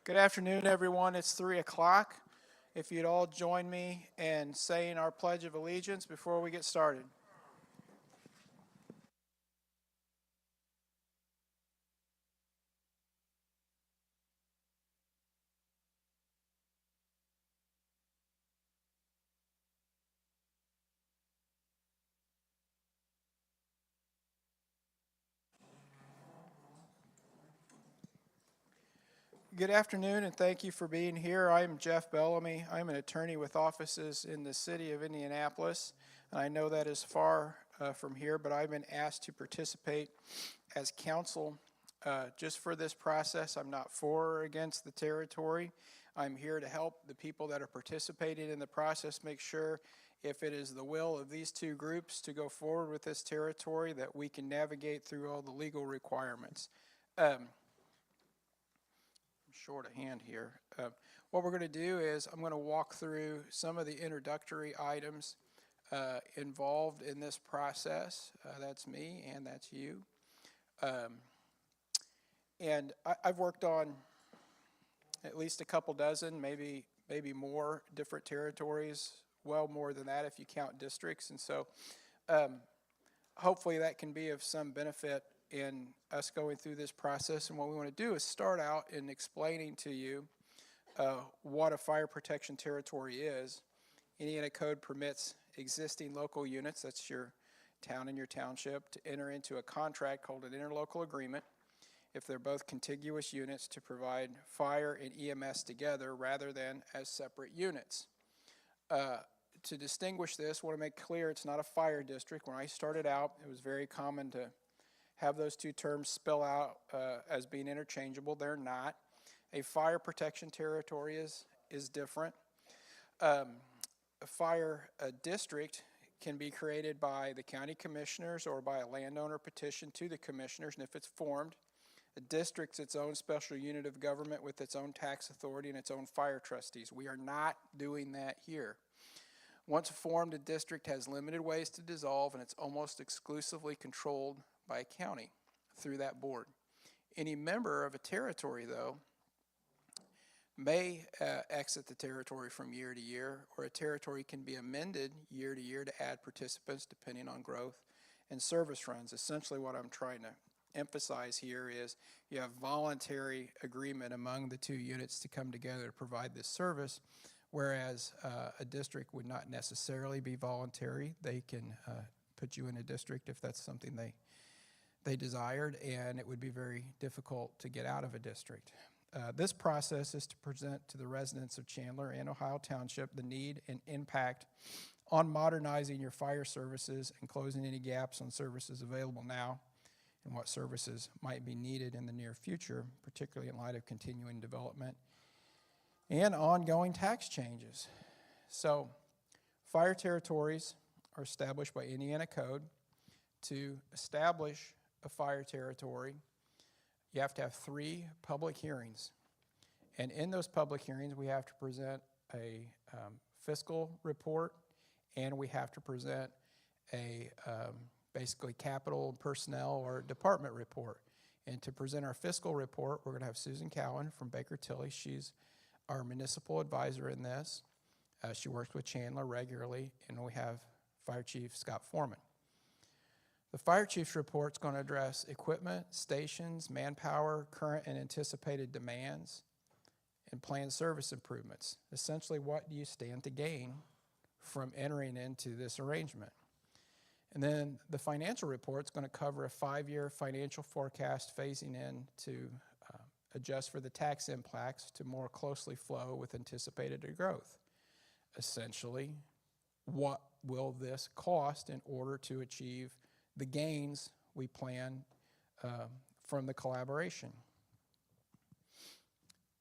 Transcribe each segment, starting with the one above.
Good afternoon, everyone. It's 3 o'clock. If you'd all join me in saying our Pledge of Allegiance before we get started. Good afternoon, and thank you for being here. I am Jeff Bellamy. I'm an attorney with offices in the city of Indianapolis, and I know that is far from here, but I've been asked to participate as counsel just for this process. I'm not for or against the territory. I'm here to help the people that are participating in the process make sure, if it is the will of these two groups to go forward with this territory, that we can navigate through all the legal requirements. Short of hand here. What we're going to do is I'm going to walk through some of the introductory items involved in this process. That's me and that's you. And I've worked on at least a couple dozen, maybe more different territories, well more than that if you count districts. And so hopefully that can be of some benefit in us going through this process. And what we want to do is start out in explaining to you what a fire protection territory is. Indiana Code permits existing local units, that's your town and your township, to enter into a contract called an interlocal agreement if they're both contiguous units to provide fire and EMS together rather than as separate units. To distinguish this, I want to make clear it's not a fire district. When I started out, it was very common to have those two terms spell out as being interchangeable. They're not. A fire protection territory is different. A fire district can be created by the county commissioners or by a landowner petition to the commissioners, and if it's formed, a district's its own special unit of government with its own tax authority and its own fire trustees. We are not doing that here. Once formed, a district has limited ways to dissolve, and it's almost exclusively controlled by a county through that board. Any member of a territory, though, may exit the territory from year to year, or a territory can be amended year to year to add participants depending on growth and service runs. Essentially what I'm trying to emphasize here is you have voluntary agreement among the two units to come together to provide this service, whereas a district would not necessarily be voluntary. They can put you in a district if that's something they desired, and it would be very difficult to get out of a district. This process is to present to the residents of Chandler and Ohio Township the need and impact on modernizing your fire services and closing any gaps on services available now and what services might be needed in the near future, particularly in light of continuing development and ongoing tax changes. So, fire territories are established by Indiana Code. To establish a fire territory, you have to have 3 public hearings. And in those public hearings, we have to present a fiscal report, and we have to present a basically capital personnel or department report. And to present our fiscal report, we're going to have Susan Cowan from Baker Tilly. She's our municipal advisor in this. She works with Chandler regularly, and we have Fire Chief Scott Foreman. The fire chief's report is going to address equipment, stations, manpower, current and anticipated demands, and planned service improvements. Essentially, what do you stand to gain from entering into this arrangement? And then the financial report is going to cover a 5-year financial forecast phasing in to adjust for the tax impacts to more closely flow with anticipated growth. Essentially, what will this cost in order to achieve the gains we plan from the collaboration?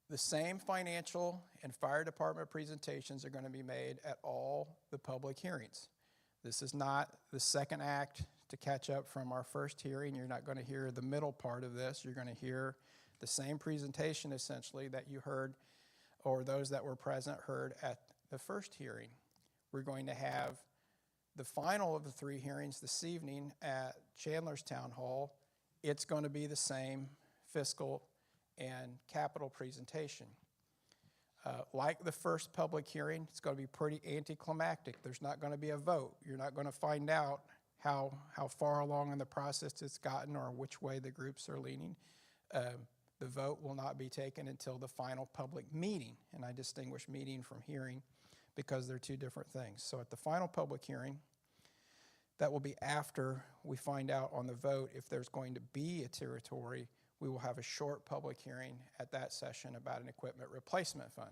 The same financial and fire department presentations are going to be made at all the public hearings. This is not the second act to catch up from our first hearing. You're not going to hear the middle part of this. You're going to hear the same presentation essentially that you heard, or those that were present heard at the first hearing. We're going to have the final of the 3 hearings this evening at Chandler's Town Hall. It's going to be the same fiscal and capital presentation. Like the first public hearing, it's going to be pretty anticlimactic. There's not going to be a vote. You're not going to find out how far along in the process it's gotten or which way the groups are leaning. The vote will not be taken until the final public meeting, and I distinguish meeting from hearing because they're two different things. So at the final public hearing, that will be after we find out on the vote if there's going to be a territory. We will have a short public hearing at that session about an equipment replacement fund.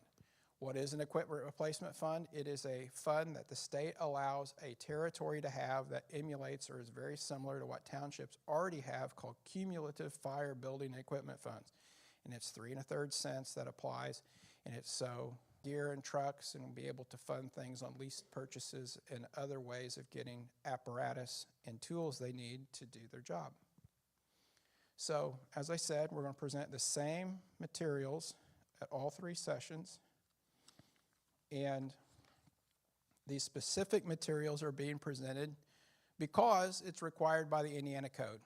What is an equipment replacement fund? It is a fund that the state allows a territory to have that emulates or is very similar to what townships already have, called cumulative fire building and equipment funds. And it's 3 1/3 cents that applies, and it's so gear and trucks, and will be able to fund things on lease purchases and other ways of getting apparatus and tools they need to do their job. So, as I said, we're going to present the same materials at all 3 sessions, and these specific materials are being presented because it's required by the Indiana Code.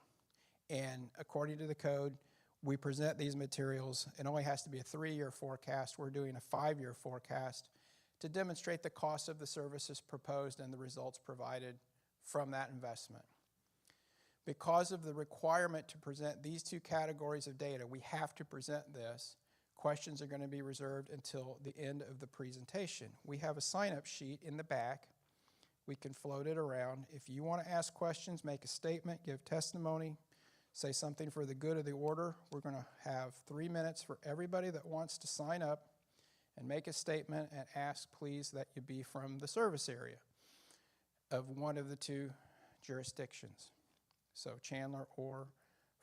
And according to the code, we present these materials. It only has to be a 3-year forecast. We're doing a 5-year forecast to demonstrate the cost of the services proposed and the results provided from that investment. Because of the requirement to present these 2 categories of data, we have to present this. Questions are going to be reserved until the end of the presentation. We have a sign-up sheet in the back. We can float it around. If you want to ask questions, make a statement, give testimony, say something for the good of the order, we're going to have 3 minutes for everybody that wants to sign up and make a statement and ask, please, that you be from the service area of one of the 2 jurisdictions. So Chandler or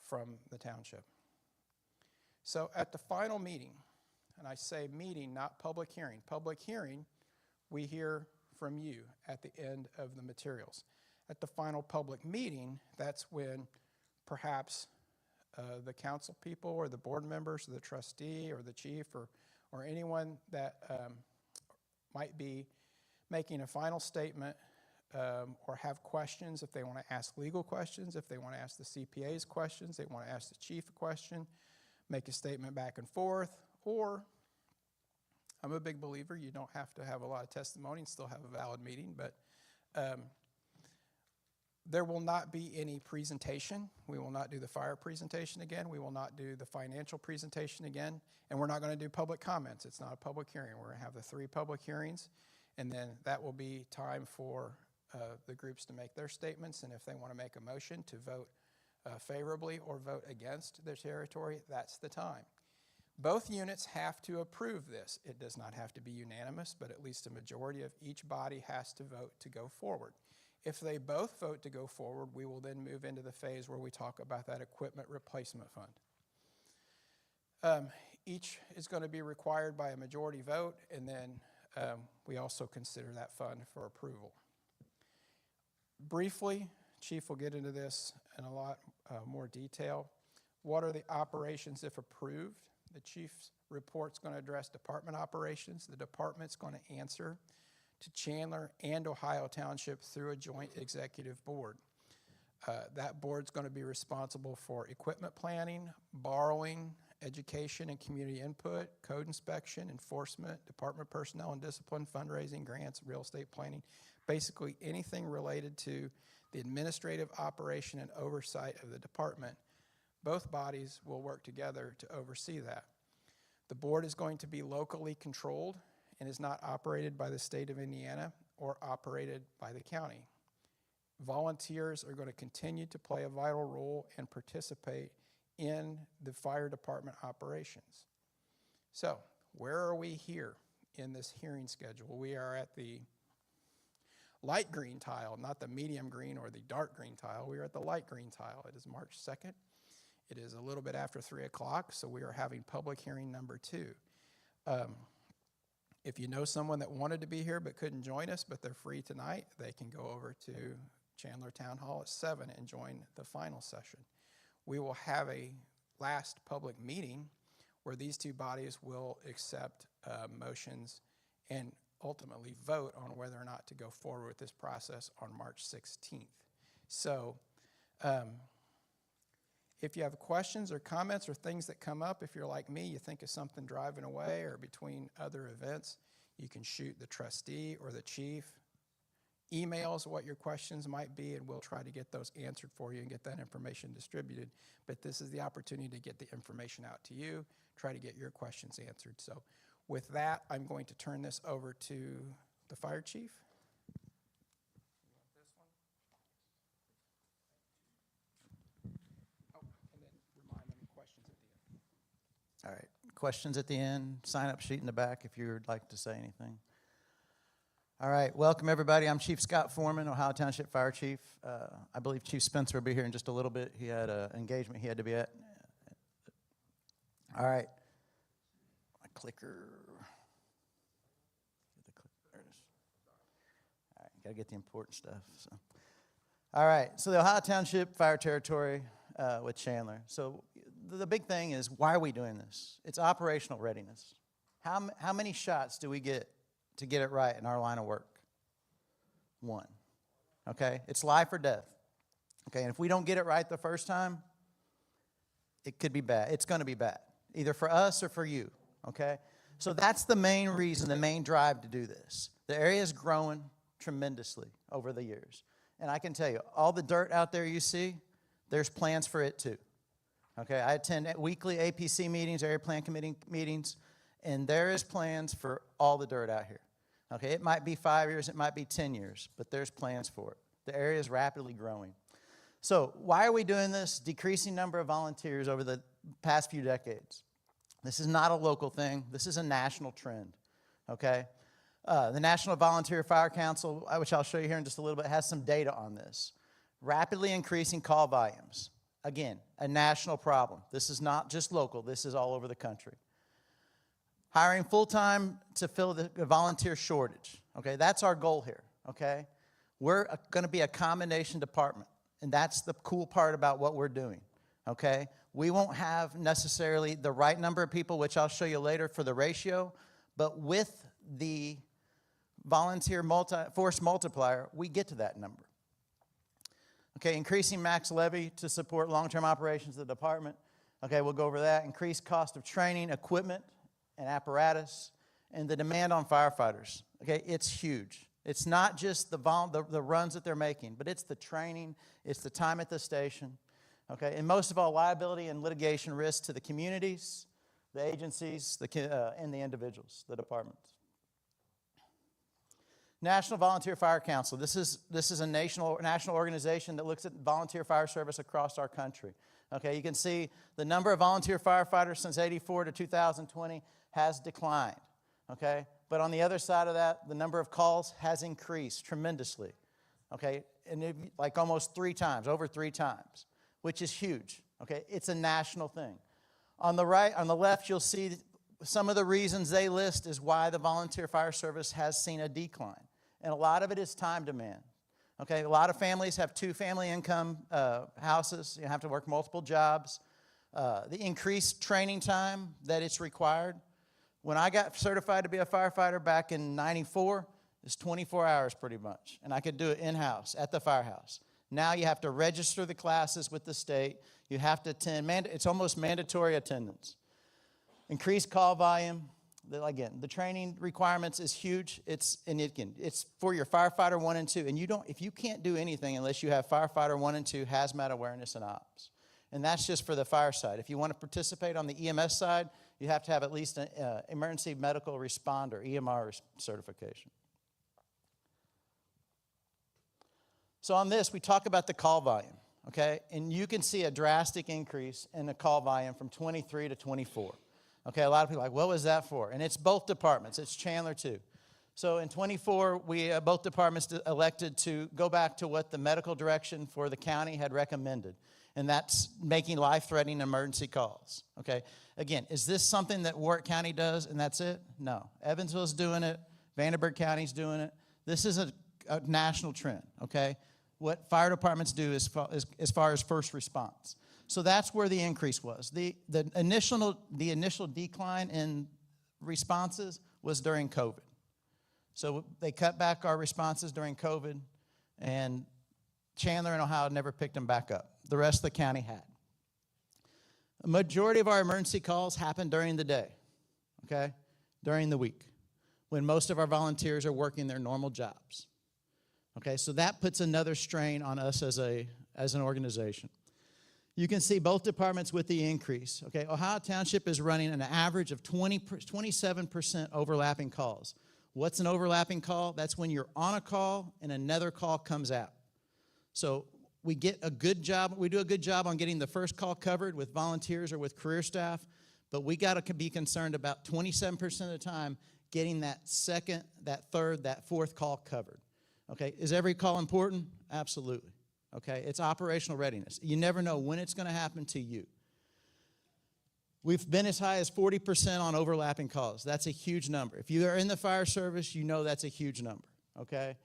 from the township. So at the final meeting, and I say meeting, not public hearing, we hear from you at the end of the materials. At the final public meeting, that's when perhaps the council people or the board members or the trustee or the chief or anyone that might be making a final statement or have questions, if they want to ask legal questions, if they want to ask the CPA's questions, they want to ask the chief a question, make a statement back and forth, or I'm a big believer you don't have to have a lot of testimony and still have a valid meeting, but there will not be any presentation. We will not do the fire presentation again. We will not do the financial presentation again, and we're not going to do public comments. It's not a public hearing. We're going to have the 3 public hearings, and then that will be time for the groups to make their statements, and if they want to make a motion to vote favorably or vote against their territory, that's the time. Both units have to approve this. It does not have to be unanimous, but at least a majority of each body has to vote to go forward. If they both vote to go forward, we will then move into the phase where we talk about that equipment replacement fund. Each is going to be required by a majority vote, and then we also consider that fund for approval. Briefly, Chief will get into this in a lot more detail. What are the operations if approved? The Chief's report's going to address department operations. The department's going to answer to Chandler and Ohio Township through a joint executive board. That board's going to be responsible for equipment planning, borrowing, education and community input, code inspection, enforcement, department personnel and discipline, fundraising, grants, real estate planning, basically anything related to the administrative operation and oversight of the department. Both bodies will work together to oversee that. The board is going to be locally controlled and is not operated by the state of Indiana or operated by the county. Volunteers are going to continue to play a vital role and participate in the fire department operations. So, where are we here in this hearing schedule? We are at the light green tile, not the medium green or the dark green tile. We are at the light green tile. It is March 2nd. It is a little bit after 3 o'clock, so we are having public hearing number 2. If you know someone that wanted to be here but couldn't join us, but they're free tonight, they can go over to Chandler Town Hall at 7 and join the final session. We will have a last public meeting where these 2 bodies will accept motions and ultimately vote on whether or not to go forward with this process on March 16th. So If you have questions or comments or things that come up, if you're like me, you think of something driving away or between other events, you can shoot the trustee or the chief emails what your questions might be, and we'll try to get those answered for you and get that information distributed. But this is the opportunity to get the information out to you, try to get your questions answered. So with that, I'm going to turn this over to the fire chief. All right, questions at the end, sign-up sheet in the back if you would like to say anything. All right, welcome everybody. I'm Chief Scott Foreman, Ohio Township Fire Chief. I believe Chief Spencer will be here in just a little bit. He had an engagement he had to be at. All right, my clicker. There it is. All right, got to get the important stuff. So. All right, so the Ohio Township Fire Territory with Chandler. So the big thing is, why are we doing this? It's operational readiness. How many shots do we get to get it right in our line of work? One. Okay? It's life or death. Okay? And if we don't get it right the first time, it could be bad. It's going to be bad, either for us or for you. Okay? So that's the main reason, the main drive to do this. The area is growing tremendously over the years. And I can tell you, all the dirt out there you see, there's plans for it too. Okay? I attend weekly APC meetings, area plan committee meetings, and there is plans for all the dirt out here. Okay, it might be 5 years, it might be 10 years, but there's plans for it. The area is rapidly growing. So why are we doing this? Decreasing number of volunteers over the past few decades. This is not a local thing. This is a national trend, okay? The National Volunteer Fire Council, which I'll show you here in just a little bit, has some data on this. Rapidly increasing call volumes. Again, a national problem. This is not just local. This is all over the country. Hiring full-time to fill the volunteer shortage. Okay, that's our goal here, okay? We're going to be a combination department, and that's the cool part about what we're doing, okay? We won't have necessarily the right number of people, which I'll show you later for the ratio, but with the volunteer force multiplier, we get to that number. Okay, increasing max levy to support long-term operations of the department. Okay, we'll go over that. Increased cost of training, equipment, and apparatus, and the demand on firefighters. Okay, it's huge. It's not just the runs that they're making, but it's the training, it's the time at the station. Okay, and most of all, liability and litigation risk to the communities, the agencies, and the individuals, the departments. National Volunteer Fire Council. This is a national organization that looks at volunteer fire service across our country. Okay, you can see the number of volunteer firefighters since '84 to 2020 has declined, okay? But on the other side of that, the number of calls has increased tremendously, okay? And like almost 3 times, over 3 times, which is huge, okay? It's a national thing. On the right, on the left, you'll see some of the reasons they list is why the volunteer fire service has seen a decline. And a lot of it is time demand. Okay, a lot of families have 2 family income houses. You have to work multiple jobs. The increased training time that it's required. When I got certified to be a firefighter back in '94, it's 24 hours pretty much. And I could do it in-house at the firehouse. Now you have to register the classes with the state. You have to attend. It's almost mandatory attendance. Increased call volume. Again, the training requirements is huge. It's for your firefighter 1 and 2. And if you can't do anything unless you have firefighter 1 and 2 hazmat awareness and ops. And that's just for the fire side. If you want to participate on the EMS side, you have to have at least an emergency medical responder, EMR certification. So on this, we talk about the call volume, okay? And you can see a drastic increase in the call volume from 23 to 24. Okay, a lot of people are like, what was that for? And it's both departments. It's Chandler too. So in 24, both departments elected to go back to what the medical direction for the county had recommended. And that's making life-threatening emergency calls. Okay, again, is this something that Warwick County does and that's it? No. Evansville's doing it. Vanderburgh County's doing it. This is a national trend, okay? What fire departments do as far as first response. So that's where the increase was. The initial decline in responses was during COVID. So they cut back our responses during COVID, and Chandler and Ohio never picked them back up. The rest of the county had. A majority of our emergency calls happen during the day, okay, during the week, when most of our volunteers are working their normal jobs. Okay, so that puts another strain on us as an organization. You can see both departments with the increase. Okay, Ohio Township is running an average of 27% overlapping calls. What's an overlapping call? That's when you're on a call and another call comes out. So we do a good job on getting the first call covered with volunteers or with career staff, but we got to be concerned about 27% of the time getting that second, that third, that fourth call covered. Okay, is every call important? Absolutely. Okay, it's operational readiness. You never know when it's going to happen to you. We've been as high as 40% on overlapping calls. That's a huge number. If you are in the fire service, you know that's a huge number, okay?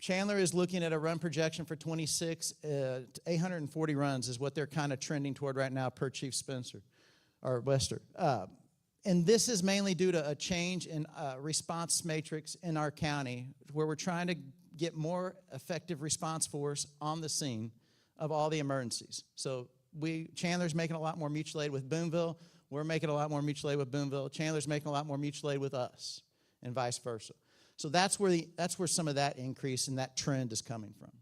Chandler is looking at a run projection for 26. 840 runs is what they're kind of trending toward right now per Chief Spencer, or Wester. And this is mainly due to a change in response matrix in our county where we're trying to get more effective response force on the scene of all the emergencies. So Chandler's making a lot more mutual aid with Boonville. We're making a lot more mutual aid with Boonville. Chandler's making a lot more mutual aid with us, and vice versa. So that's where some of that increase and that trend is coming from.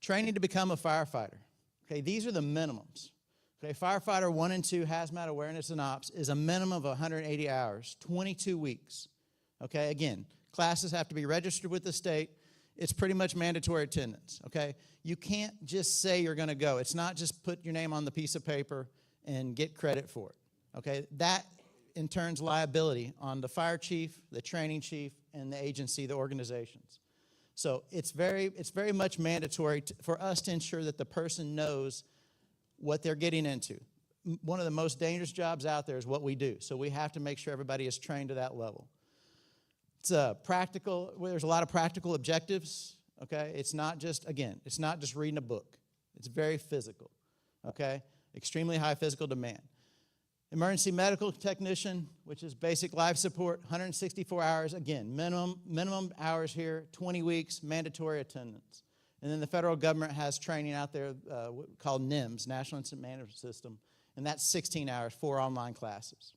Training to become a firefighter. Okay, these are the minimums. Okay, firefighter 1 and 2 hazmat awareness and ops is a minimum of 180 hours, 22 weeks. Okay, again, classes have to be registered with the state. It's pretty much mandatory attendance, okay? You can't just say you're going to go. It's not just put your name on the piece of paper and get credit for it, okay? That, in turns, liability on the fire chief, the training chief, and the agency, the organizations. So it's very much mandatory for us to ensure that the person knows what they're getting into. One of the most dangerous jobs out there is what we do, so we have to make sure everybody is trained to that level. It's there's a lot of practical objectives, okay? It's not just reading a book. It's very physical, okay? Extremely high physical demand. Emergency medical technician, which is basic life support, 164 hours, again, minimum hours here, 20 weeks, mandatory attendance. And then the federal government has training out there called NIMS, National Incident Management System, and that's 16 hours, 4 online classes.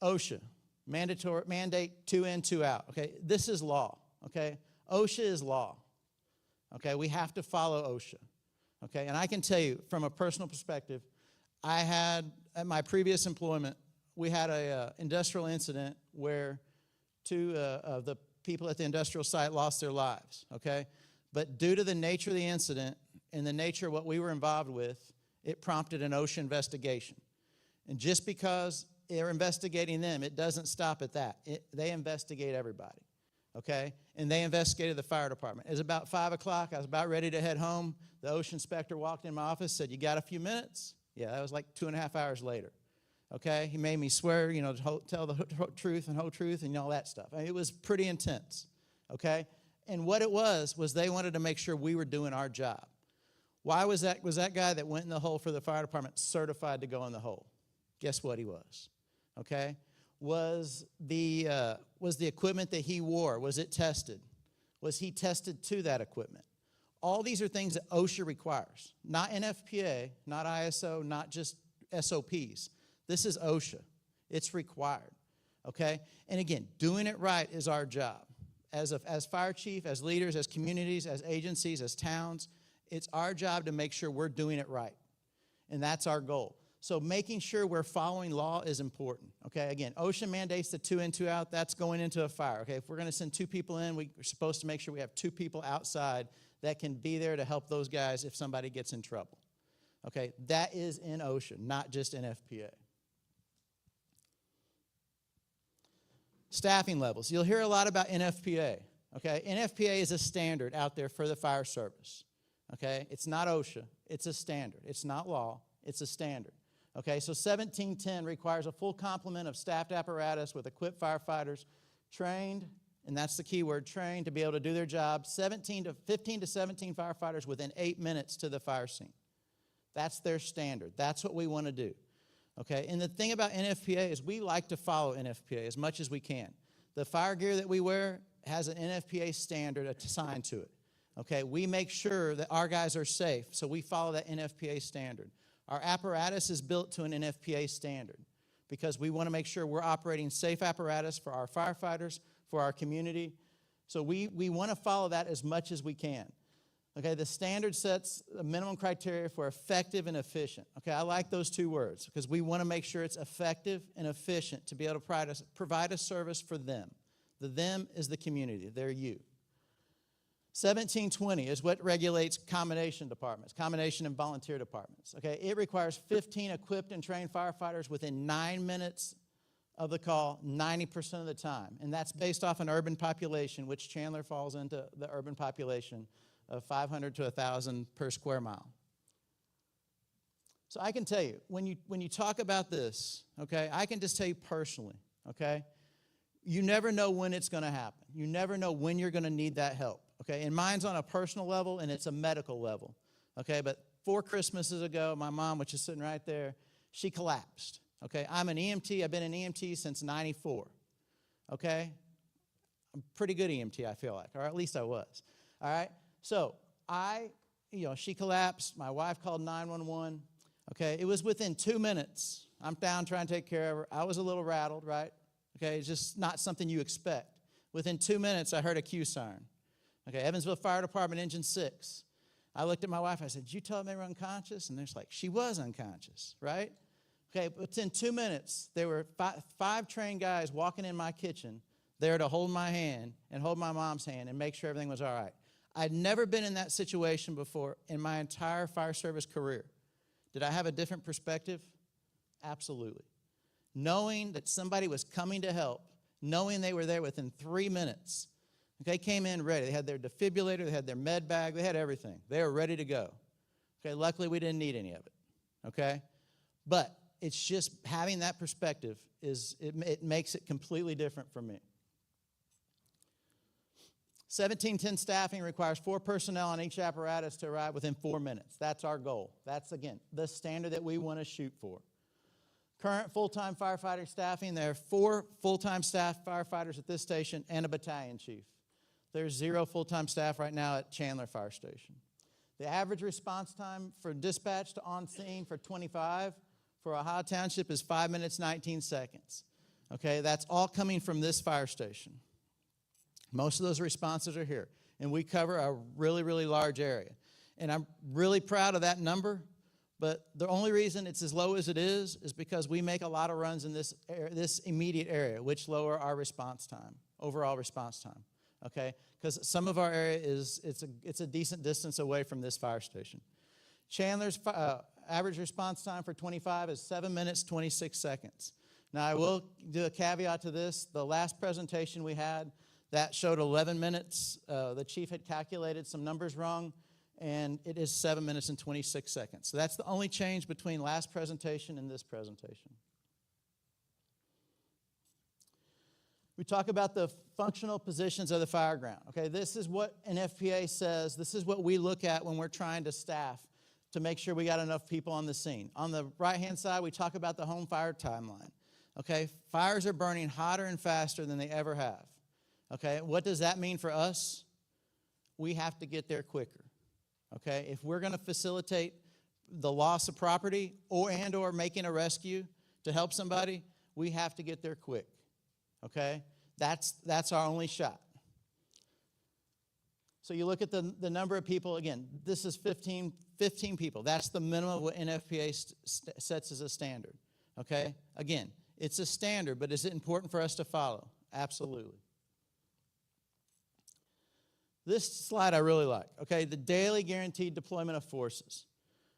OSHA, mandate 2 in, 2 out. Okay, this is law. Okay, OSHA is law. Okay, we have to follow OSHA. Okay, and I can tell you from a personal perspective, I had at my previous employment, we had a industrial incident where 2 of the people at the industrial site lost their lives. Okay, but due to the nature of the incident and the nature of what we were involved with, it prompted an OSHA investigation. And just because they're investigating them, it doesn't stop at that. They investigate everybody, okay? And they investigated the fire department. It was about 5 o'clock. I was about ready to head home. The OSHA inspector walked in my office, said, "You got a few minutes?" Yeah, that was like 2.5 hours later, okay? He made me swear, to tell the truth and whole truth and all that stuff. I mean, it was pretty intense, okay? And what it was they wanted to make sure we were doing our job. Why was that? Was that guy that went in the hole for the fire department certified to go in the hole? Guess what he was? Okay, was the equipment that he wore, was it tested? Was he tested to that equipment? All these are things that OSHA requires, not NFPA, not ISO, not just SOPs. This is OSHA. It's required, okay? And again, doing it right is our job. As fire chief, as leaders, as communities, as agencies, as towns, it's our job to make sure we're doing it right, and that's our goal. So making sure we're following law is important, okay? Again, OSHA mandates the 2 in, 2 out. That's going into a fire, okay? If we're going to send 2 people in, we're supposed to make sure we have 2 people outside that can be there to help those guys if somebody gets in trouble, okay? That is in OSHA, not just in FPA. Staffing levels. You'll hear a lot about NFPA, okay? NFPA is a standard out there for the fire service, okay? It's not OSHA. It's a standard. It's not law. It's a standard. Okay, so 1710 requires a full complement of staffed apparatus with equipped firefighters trained, and that's the key word, trained to be able to do their job, 15 to 17 firefighters within 8 minutes to the fire scene. That's their standard. That's what we want to do. Okay, and the thing about NFPA is we like to follow NFPA as much as we can. The fire gear that we wear has an NFPA standard assigned to it. Okay, we make sure that our guys are safe, so we follow that NFPA standard. Our apparatus is built to an NFPA standard because we want to make sure we're operating safe apparatus for our firefighters, for our community. So we want to follow that as much as we can. Okay, the standard sets a minimum criteria for effective and efficient. Okay, I like those two words because we want to make sure it's effective and efficient to be able to provide a service for them. The them is the community. They're you. 1720 is what regulates combination departments, combination and volunteer departments. Okay, it requires 15 equipped and trained firefighters within 9 minutes of the call 90% of the time. And that's based off an urban population, which Chandler falls into the urban population of 500 to 1,000 per square mile. So I can tell you, when you talk about this, okay, I can just tell you personally, okay, you never know when it's going to happen. You never know when you're going to need that help, okay? And mine's on a personal level and it's a medical level, okay? But 4 Christmases ago, my mom, which is sitting right there, she collapsed, okay? I'm an EMT. I've been an EMT since '94, okay? I'm a pretty good EMT, I feel like, or at least I was, all right? So she collapsed. My wife called 911. Okay, it was within 2 minutes. I'm down trying to take care of her. I was a little rattled, right? Okay, it's just not something you expect. Within 2 minutes, I heard a Q siren. Okay, Evansville Fire Department, engine 6. I looked at my wife. I said, "Did you tell them they were unconscious?" And they're like, "She was unconscious," right? Okay, within 2 minutes, there were five trained guys walking in my kitchen there to hold my hand and hold my mom's hand and make sure everything was all right. I'd never been in that situation before in my entire fire service career. Did I have a different perspective? Absolutely. Knowing that somebody was coming to help, knowing they were there within 3 minutes. They came in ready. They had their defibrillator, they had their med bag, they had everything. They were ready to go. Okay, luckily we didn't need any of it. Okay? But it's just having that perspective it makes it completely different for me. 1710 staffing requires 4 personnel on each apparatus to arrive within 4 minutes. That's our goal. That's, again, the standard that we want to shoot for. Current full-time firefighter staffing, there are 4 full-time staff firefighters at this station and a battalion chief. There's 0 full-time staff right now at Chandler Fire Station. The average response time for dispatch to on scene for 25 for Ohio Township is 5 minutes, 19 seconds. Okay, that's all coming from this fire station. Most of those responses are here, and we cover a really, really large area. And I'm really proud of that number, but the only reason it's as low as it is because we make a lot of runs in this immediate area, which lower our response time, overall response time, okay? Because some of our area it's a decent distance away from this fire station. Chandler's average response time for 25 is 7 minutes, 26 seconds. Now, I will do a caveat to this. The last presentation we had, that showed 11 minutes. The chief had calculated some numbers wrong, and it is 7 minutes and 26 seconds. So that's the only change between last presentation and this presentation. We talk about the functional positions of the fire ground. Okay, this is what an FPA says. This is what we look at when we're trying to staff to make sure we got enough people on the scene. On the right-hand side, we talk about the home fire timeline. Okay, fires are burning hotter and faster than they ever have. Okay, what does that mean for us? We have to get there quicker. Okay, if we're going to facilitate the loss of property or making a rescue to help somebody, we have to get there quick. Okay, that's our only shot. So you look at the number of people, again, this is 15 people. That's the minimum of what NFPA sets as a standard. Okay, again, it's a standard, but is it important for us to follow? Absolutely. This slide I really like, okay? The daily guaranteed deployment of forces,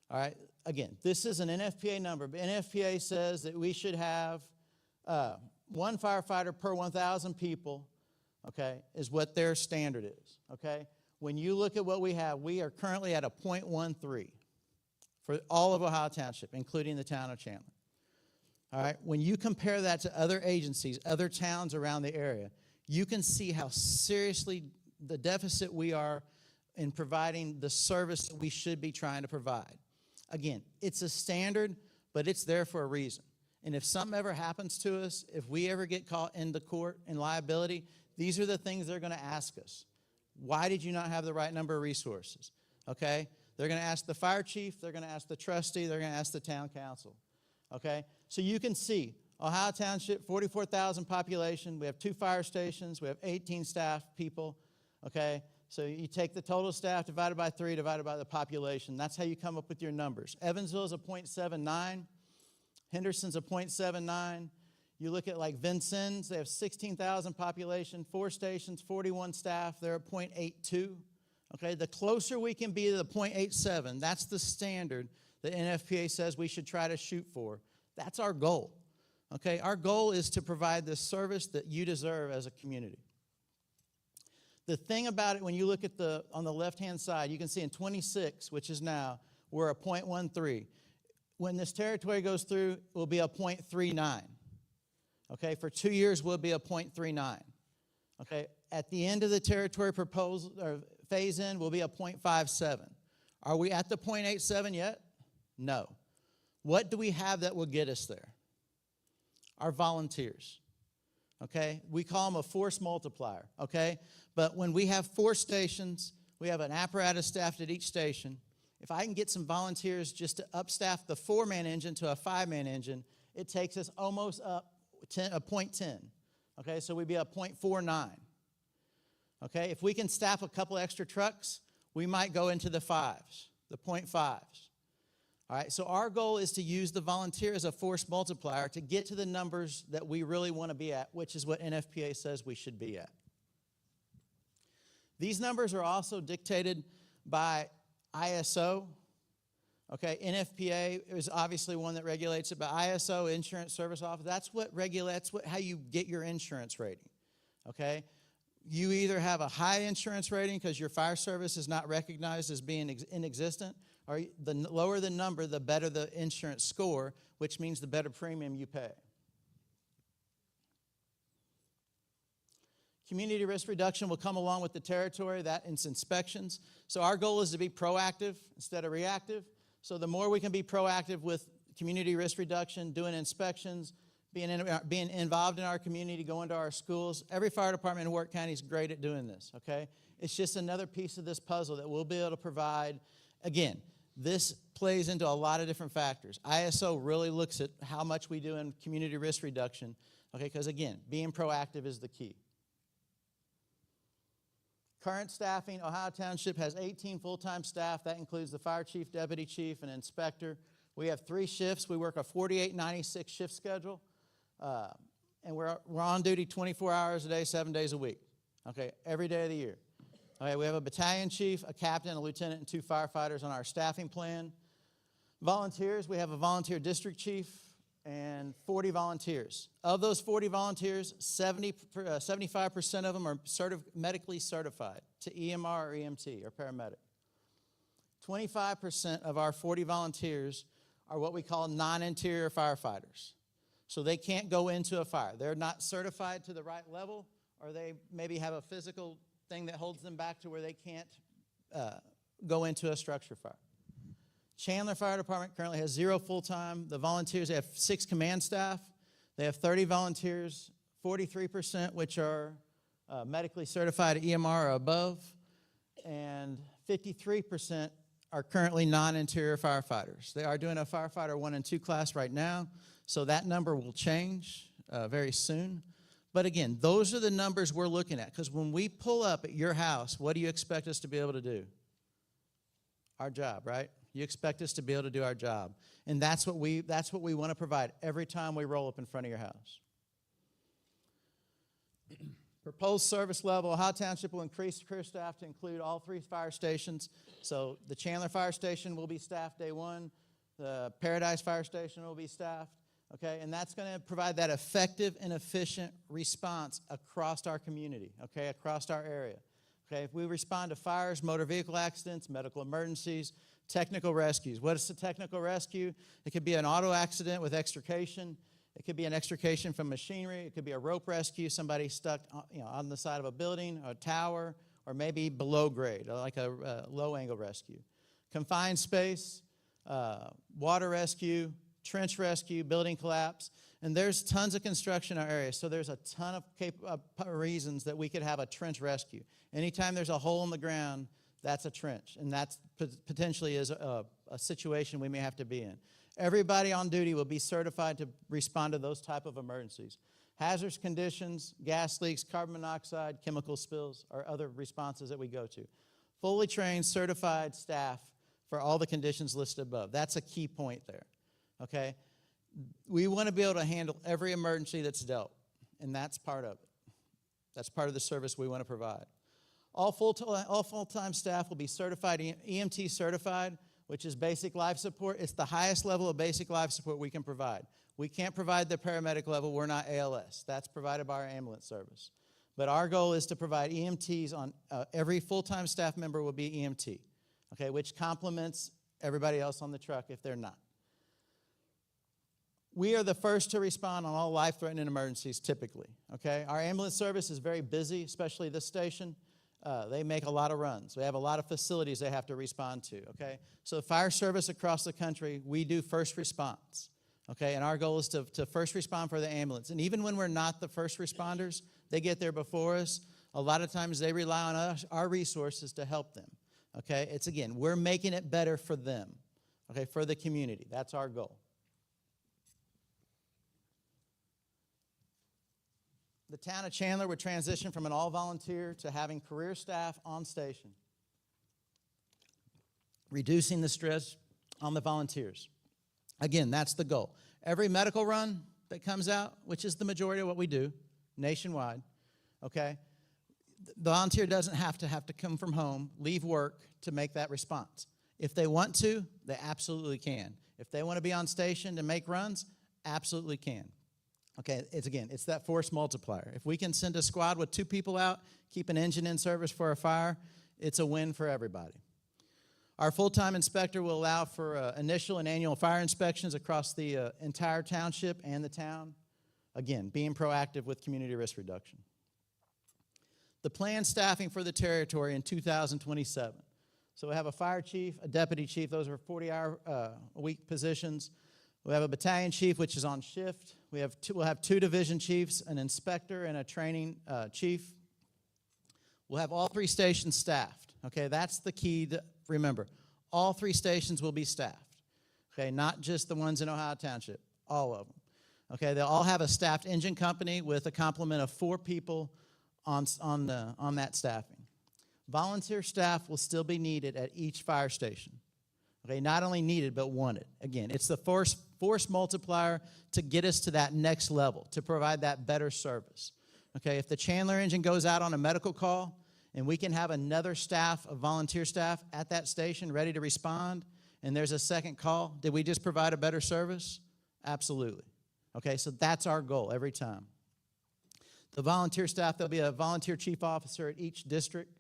all right? Again, this is an NFPA number, but NFPA says that we should have 1 firefighter per 1,000 people, okay, is what their standard is, okay? When you look at what we have, we are currently at a 0.13 for all of Ohio Township, including the town of Chandler, all right? When you compare that to other agencies, other towns around the area, you can see how seriously the deficit we are in providing the service that we should be trying to provide. Again, it's a standard, but it's there for a reason. And if something ever happens to us, if we ever get caught into court in liability, these are the things they're going to ask us. Why did you not have the right number of resources? Okay? They're going to ask the fire chief, they're going to ask the trustee, they're going to ask the town council. Okay? So you can see, Ohio Township, 44,000 population, we have 2 fire stations, we have 18 staff people. Okay? So you take the total staff divided by 3 divided by the population. That's how you come up with your numbers. Evansville is a 0.79. Henderson's a 0.79. You look at like Vincennes, they have 16,000 population, 4 stations, 41 staff. They're at 0.82. Okay, the closer we can be to the 0.87, that's the standard that NFPA says we should try to shoot for. That's our goal. Okay, our goal is to provide the service that you deserve as a community. The thing about it, when you look at on the left-hand side, you can see in 26, which is now, we're a 0.13. When this territory goes through, it will be a 0.39. Okay, for 2 years, we'll be a 0.39. Okay, at the end of the territory proposal or phase in, we'll be a 0.57. Are we at the 0.87 yet? No. What do we have that will get us there? Our volunteers. Okay, we call them a force multiplier. Okay, but when we have 4 stations, we have an apparatus staffed at each station. If I can get some volunteers just to upstaff the 4-man engine to a 5-man engine, it takes us almost up a 0.10. Okay, so we'd be a 0.49. Okay, if we can staff a couple extra trucks, we might go into the 5s, the 0.5s. All right, so our goal is to use the volunteer as a force multiplier to get to the numbers that we really want to be at, which is what NFPA says we should be at. These numbers are also dictated by ISO. Okay, NFPA is obviously one that regulates it, but ISO, Insurance Service Office, that's what regulates how you get your insurance rating. Okay, you either have a high insurance rating because your fire service is not recognized as being inexistent, or the lower the number, the better the insurance score, which means the better premium you pay. Community risk reduction will come along with the territory, that is inspections. So our goal is to be proactive instead of reactive. So the more we can be proactive with community risk reduction, doing inspections, being involved in our community, going to our schools. Every fire department in Warwick County is great at doing this, okay? It's just another piece of this puzzle that we'll be able to provide. Again, this plays into a lot of different factors. ISO really looks at how much we do in community risk reduction, okay, because again, being proactive is the key. Current staffing, Ohio Township has 18 full-time staff. That includes the fire chief, deputy chief, and inspector. We have 3 shifts. We work a 48-96 shift schedule, and we're on duty 24 hours a day, 7 days a week, okay, every day of the year. Okay, we have a battalion chief, a captain, a lieutenant, and 2 firefighters on our staffing plan. Volunteers, we have a volunteer district chief and 40 volunteers. Of those 40 volunteers, 75% of them are medically certified to EMR or EMT or paramedic. 25% of our 40 volunteers are what we call non-interior firefighters. So they can't go into a fire. They're not certified to the right level, or they maybe have a physical thing that holds them back to where they can't go into a structure fire. Chandler Fire Department currently has 0 full-time. The volunteers, they have 6 command staff. They have 30 volunteers, 43% which are medically certified at EMR or above, and 53% are currently non-interior firefighters. They are doing a firefighter 1 and 2 class right now, so that number will change very soon. But again, those are the numbers we're looking at, because when we pull up at your house, what do you expect us to be able to do? Our job, right? You expect us to be able to do our job. And that's what we want to provide every time we roll up in front of your house. Proposed service level, Ohio Township will increase career staff to include all 3 fire stations. So the Chandler Fire Station will be staffed day 1. The Paradise Fire Station will be staffed. Okay, and that's going to provide that effective and efficient response across our community, okay, across our area. Okay, if we respond to fires, motor vehicle accidents, medical emergencies, technical rescues. What is a technical rescue? It could be an auto accident with extrication. It could be an extrication from machinery. It could be a rope rescue, somebody stuck on the side of a building, a tower, or maybe below grade, like a low-angle rescue. Confined space, water rescue, trench rescue, building collapse. And there's tons of construction in our area, so there's a ton of reasons that we could have a trench rescue. Anytime there's a hole in the ground, that's a trench, and that's potentially is a situation we may have to be in. Everybody on duty will be certified to respond to those type of emergencies. Hazardous conditions, gas leaks, carbon monoxide, chemical spills are other responses that we go to. Fully trained, certified staff for all the conditions listed above. That's a key point there, okay? We want to be able to handle every emergency that's dealt, and that's part of it. That's part of the service we want to provide. All full-time staff will be certified, EMT certified, which is basic life support. It's the highest level of basic life support we can provide. We can't provide the paramedic level. We're not ALS. That's provided by our ambulance service. But our goal is to provide EMTs on every full-time staff member will be EMT, okay, which complements everybody else on the truck if they're not. We are the first to respond on all life-threatening emergencies typically, okay? Our ambulance service is very busy, especially this station. They make a lot of runs. We have a lot of facilities they have to respond to, okay? So fire service across the country, we do first response, okay? And our goal is to first respond for the ambulance. And even when we're not the first responders, they get there before us. A lot of times they rely on us, our resources to help them, okay? It's, again, we're making it better for them, okay, for the community. That's our goal. The town of Chandler would transition from an all-volunteer to having career staff on station, reducing the stress on the volunteers. Again, that's the goal. Every medical run that comes out, which is the majority of what we do nationwide, okay, the volunteer doesn't have to come from home, leave work to make that response. If they want to, they absolutely can. If they want to be on station to make runs, absolutely can. Okay, it's that force multiplier. If we can send a squad with 2 people out, keep an engine in service for a fire, it's a win for everybody. Our full-time inspector will allow for initial and annual fire inspections across the entire township and the town. Again, being proactive with community risk reduction. The planned staffing for the territory in 2027. So we have a fire chief, a deputy chief. Those are 40-hour-a-week positions. We have a battalion chief, which is on shift. We'll have 2 division chiefs, an inspector, and a training chief. We'll have all 3 stations staffed. Okay, that's the key to remember. All 3 stations will be staffed. Okay, not just the ones in Ohio Township, all of them. Okay, they'll all have a staffed engine company with a complement of 4 people on that staffing. Volunteer staff will still be needed at each fire station. Okay, not only needed, but wanted. Again, it's the force multiplier to get us to that next level, to provide that better service. Okay, if the Chandler engine goes out on a medical call and we can have another staff of volunteer staff at that station ready to respond and there's a second call, did we just provide a better service? Absolutely. Okay, so that's our goal every time. The volunteer staff, there'll be a volunteer chief officer at each district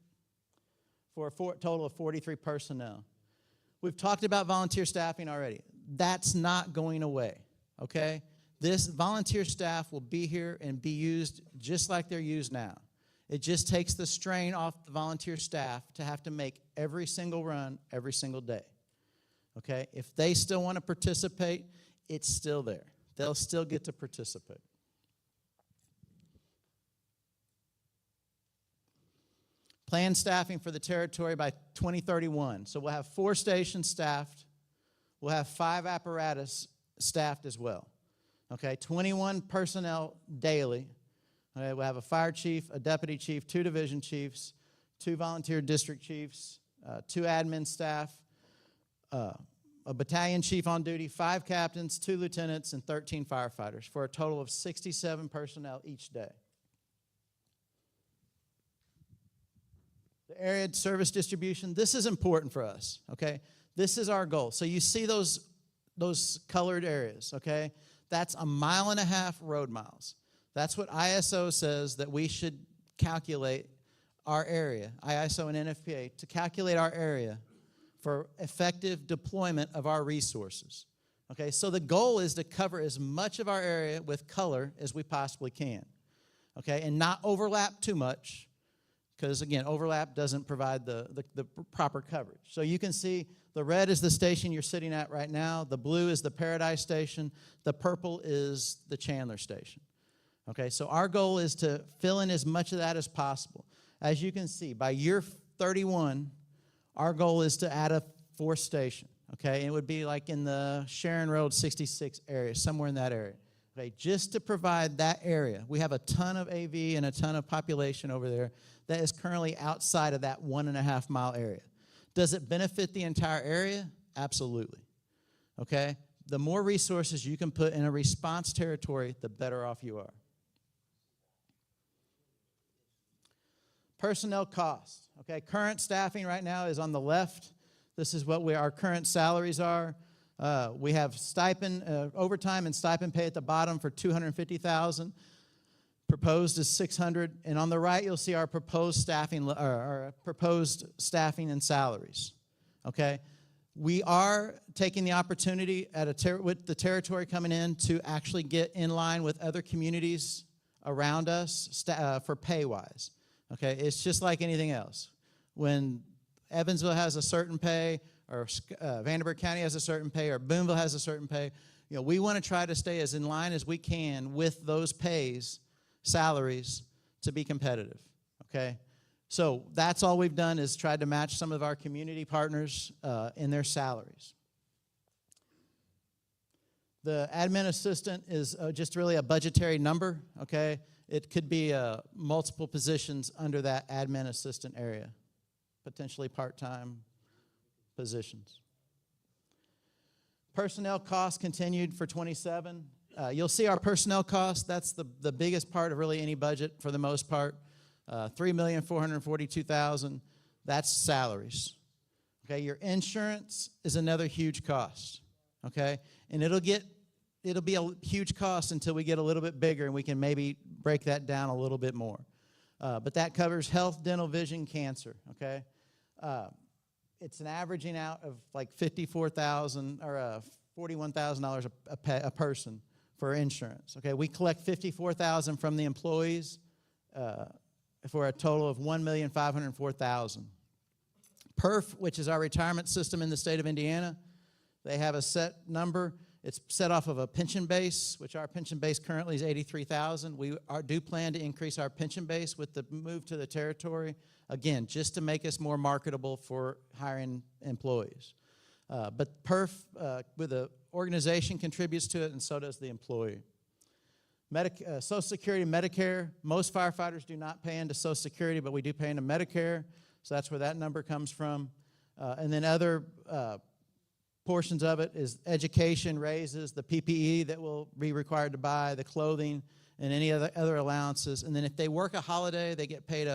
for a total of 43 personnel. We've talked about volunteer staffing already. That's not going away, okay? This volunteer staff will be here and be used just like they're used now. It just takes the strain off the volunteer staff to have to make every single run every single day, okay? If they still want to participate, it's still there. They'll still get to participate. Planned staffing for the territory by 2031. So we'll have 4 stations staffed. We'll have 5 apparatus staffed as well. Okay, 21 personnel daily. Okay, we'll have a fire chief, a deputy chief, 2 division chiefs, 2 volunteer district chiefs, 2 admin staff, a battalion chief on duty, 5 captains, 2 lieutenants, and 13 firefighters for a total of 67 personnel each day. The area service distribution, this is important for us, okay? This is our goal. So you see those colored areas, okay? That's 1.5 miles road miles. That's what ISO says that we should calculate our area, ISO and NFPA, to calculate our area for effective deployment of our resources. Okay, so the goal is to cover as much of our area with color as we possibly can, okay, and not overlap too much because, again, overlap doesn't provide the proper coverage. So you can see the red is the station you're sitting at right now. The blue is the Paradise station. The purple is the Chandler station. Okay, so our goal is to fill in as much of that as possible. As you can see, by year 31, our goal is to add a fourth station. Okay, and it would be like in the Sharon Road 66 area, somewhere in that area. Okay, just to provide that area. We have a ton of AV and a ton of population over there that is currently outside of that 1.5 mile area. Does it benefit the entire area? Absolutely. Okay, the more resources you can put in a response territory, the better off you are. Personnel costs. Okay, current staffing right now is on the left. This is what our current salaries are. We have stipend, overtime and stipend pay at the bottom for $250,000. Proposed is $600,000, and on the right you'll see our proposed staffing, and salaries. Okay, we are taking the opportunity with the territory coming in to actually get in line with other communities around us for pay-wise. Okay, it's just like anything else. When Evansville has a certain pay, or Vanderbilt County has a certain pay, or Boonville has a certain pay, we want to try to stay as in line as we can with those salaries, to be competitive. Okay, so that's all we've done is tried to match some of our community partners in their salaries. The admin assistant is just really a budgetary number. Okay, it could be multiple positions under that admin assistant area, potentially part-time positions. Personnel costs continued for 27. You'll see our personnel costs. That's the biggest part of really any budget for the most part. $3,442,000. That's salaries. Okay, your insurance is another huge cost. Okay, and it'll be a huge cost until we get a little bit bigger and we can maybe break that down a little bit more. But that covers health, dental, vision, cancer. Okay. It's an averaging out of like $54,000 or $41,000 a person for insurance. Okay, we collect $54,000 from the employees for a total of $1,504,000. PERF, which is our retirement system in the state of Indiana, they have a set number. It's set off of a pension base, which our pension base currently is $83,000. We do plan to increase our pension base with the move to the territory. Again, just to make us more marketable for hiring employees. But PERF, with the organization, contributes to it, and so does the employee. Social Security, Medicare. Most firefighters do not pay into Social Security, but we do pay into Medicare, so that's where that number comes from. And then other portions of it is education, raises, the PPE that we'll be required to buy, the clothing, and any other allowances. And then if they work a holiday, they get paid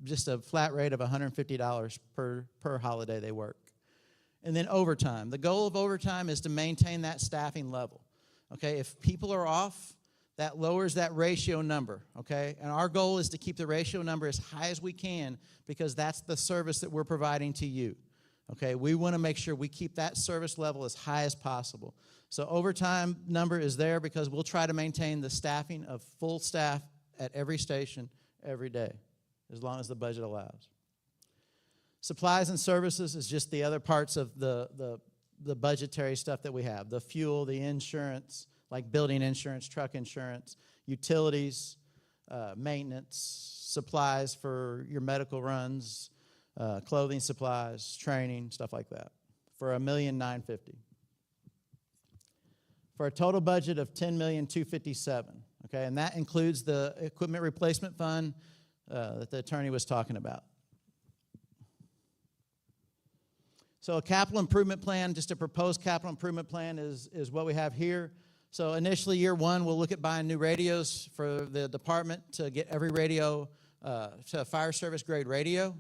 just a flat rate of $150 per holiday they work. And then overtime. The goal of overtime is to maintain that staffing level. Okay, if people are off, that lowers that ratio number. Okay, and our goal is to keep the ratio number as high as we can because that's the service that we're providing to you. Okay, we want to make sure we keep that service level as high as possible. So overtime number is there because we'll try to maintain the staffing of full staff at every station every day, as long as the budget allows. Supplies and services is just the other parts of the budgetary stuff that we have. The fuel, the insurance, like building insurance, truck insurance, utilities, maintenance, supplies for your medical runs, clothing supplies, training, stuff like that, for $1,950,000. For a total budget of $10,257,000. Okay, and that includes the equipment replacement fund that the attorney was talking about. So a capital improvement plan, just a proposed capital improvement plan is what we have here. So initially, year one, we'll look at buying new radios for the department to get every radio to a fire service grade radio.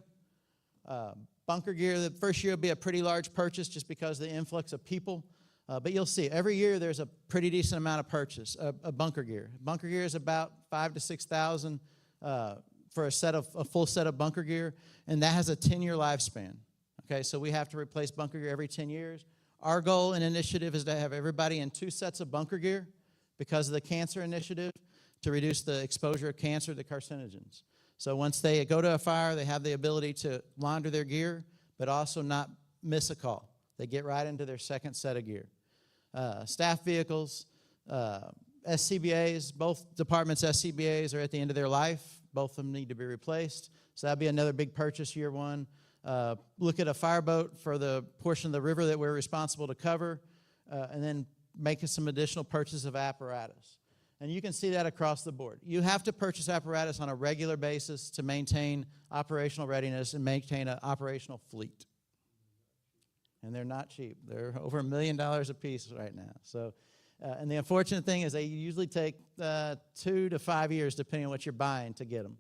Bunker gear, the first year will be a pretty large purchase just because of the influx of people. But you'll see, every year there's a pretty decent amount of purchase of bunker gear. Bunker gear is about $5,000 to $6,000 for a full set of bunker gear, and that has a 10-year lifespan. Okay, so we have to replace bunker gear every 10 years. Our goal and initiative is to have everybody in 2 sets of bunker gear because of the cancer initiative to reduce the exposure of cancer to carcinogens. So once they go to a fire, they have the ability to launder their gear, but also not miss a call. They get right into their second set of gear. Staff vehicles, SCBAs, both departments' SCBAs are at the end of their life. Both of them need to be replaced. So that'd be another big purchase year one. Look at a fireboat for the portion of the river that we're responsible to cover, and then make some additional purchase of apparatus. And you can see that across the board. You have to purchase apparatus on a regular basis to maintain operational readiness and maintain an operational fleet. And they're not cheap. They're over $1 million a piece right now. So, and the unfortunate thing is they usually take 2 to 5 years, depending on what you're buying, to get them.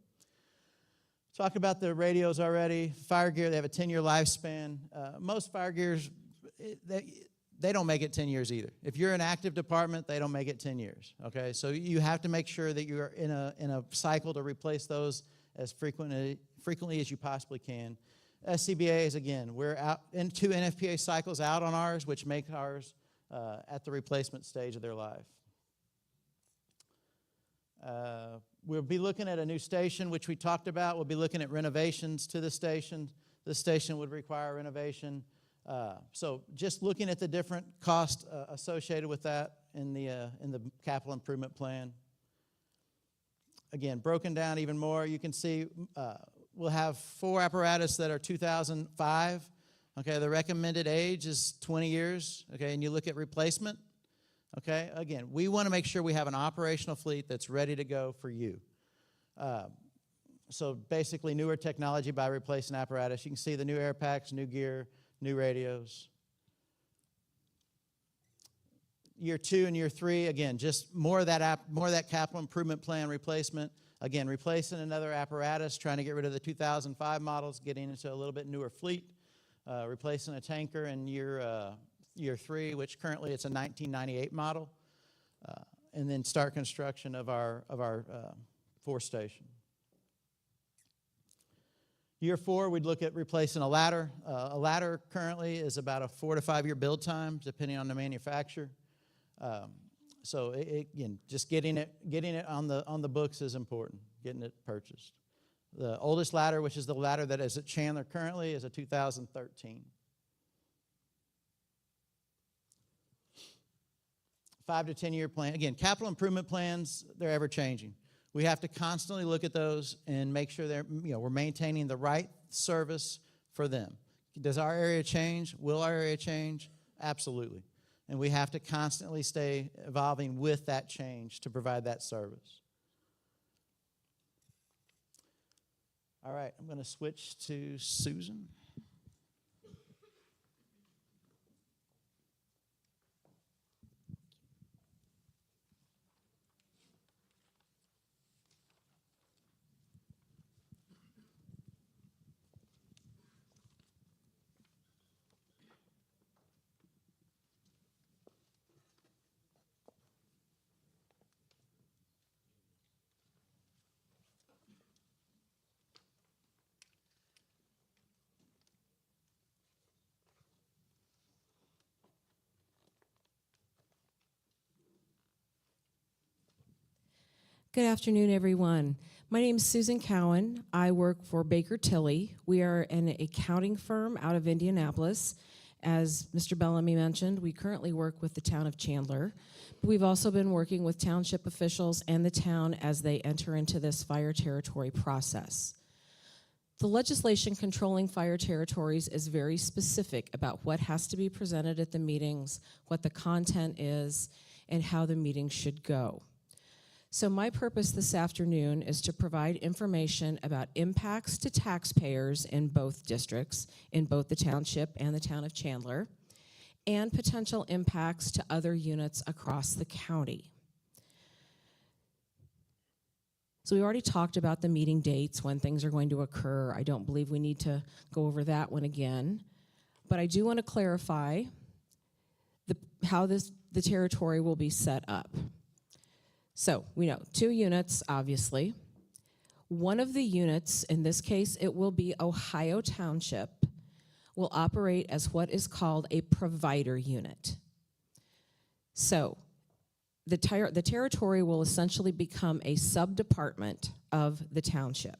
Talked about the radios already. Fire gear, they have a 10-year lifespan. Most fire gears, they don't make it 10 years either. If you're an active department, they don't make it 10 years, okay? So you have to make sure that you're in a cycle to replace those as frequently as you possibly can. SCBAs, again, we're out in 2 NFPA cycles out on ours, which make ours at the replacement stage of their life. We'll be looking at a new station, which we talked about. We'll be looking at renovations to the station. The station would require renovation. So just looking at the different costs associated with that in the capital improvement plan. Again, broken down even more, you can see we'll have 4 apparatus that are 2005. Okay, the recommended age is 20 years. Okay, and you look at replacement. Okay, again, we want to make sure we have an operational fleet that's ready to go for you. So basically newer technology by replacing apparatus. You can see the new air packs, new gear, new radios. Year 2 and year 3, again, just more of that capital improvement plan replacement. Again, replacing another apparatus, trying to get rid of the 2005 models, getting into a little bit newer fleet. Replacing a tanker in year 3, which currently it's a 1998 model, and then start construction of our 4th station. Year 4, we'd look at replacing a ladder. A ladder currently is about a 4 to 5 year build time, depending on the manufacturer. So again, just getting it on the books is important. Getting it purchased. The oldest ladder, which is the ladder that is at Chandler currently, is a 2013. 5 to 10 year plan. Again, capital improvement plans, they're ever changing. We have to constantly look at those and make sure we're maintaining the right service for them. Does our area change? Will our area change? Absolutely. And we have to constantly stay evolving with that change to provide that service. All right, I'm going to switch to Susan. Good afternoon, everyone. My name is Susan Cowan. I work for Baker Tilly. We are an accounting firm out of Indianapolis. As Mr. Bellamy mentioned, we currently work with the town of Chandler. We've also been working with township officials and the town as they enter into this fire territory process. The legislation controlling fire territories is very specific about what has to be presented at the meetings, what the content is, and how the meeting should go. So my purpose this afternoon is to provide information about impacts to taxpayers in both districts, in both the township and the town of Chandler, and potential impacts to other units across the county. So we already talked about the meeting dates, when things are going to occur. I don't believe we need to go over that one again. But I do want to clarify how the territory will be set up. So we know 2 units, obviously. One of the units, in this case, it will be Ohio Township, will operate as what is called a provider unit. So the territory will essentially become a sub-department of the township.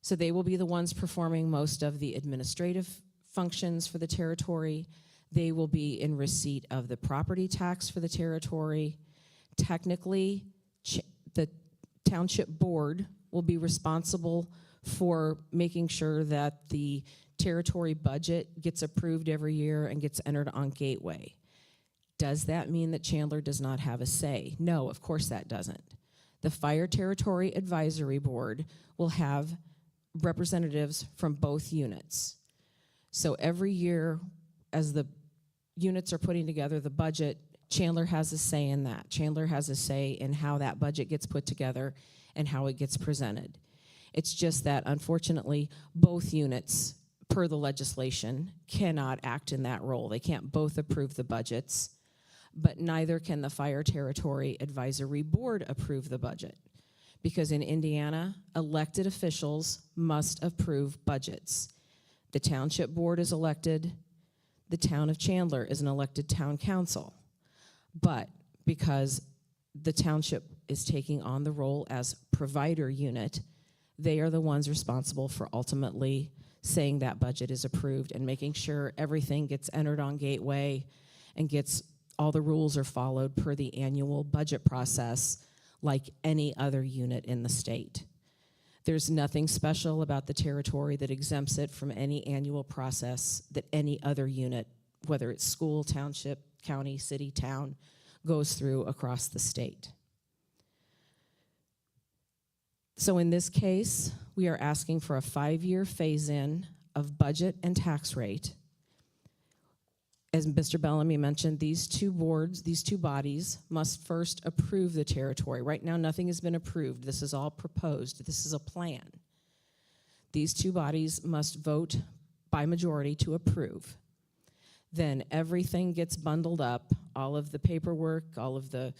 So they will be the ones performing most of the administrative functions for the territory. They will be in receipt of the property tax for the territory. Technically, the township board will be responsible for making sure that the territory budget gets approved every year and gets entered on Gateway. Does that mean that Chandler does not have a say? No, of course that doesn't. The Fire Territory Advisory Board will have representatives from both units. So every year, as the units are putting together the budget, Chandler has a say in that. Chandler has a say in how that budget gets put together and how it gets presented. It's just that, unfortunately, both units, per the legislation, cannot act in that role. They can't both approve the budgets, but neither can the Fire Territory Advisory Board approve the budget. Because in Indiana, elected officials must approve budgets. The Township Board is elected. The town of Chandler is an elected town council. But because the township is taking on the role as provider unit, they are the ones responsible for ultimately saying that budget is approved and making sure everything gets entered on Gateway and all the rules are followed per the annual budget process like any other unit in the state. There's nothing special about the territory that exempts it from any annual process that any other unit, whether it's school, township, county, city, town, goes through across the state. So in this case, we are asking for a 5-year phase-in of budget and tax rate. As Mr. Bellamy mentioned, these two bodies must first approve the territory. Right now, nothing has been approved. This is all proposed. This is a plan. These two bodies must vote by majority to approve. Then everything gets bundled up, all of the paperwork, all of the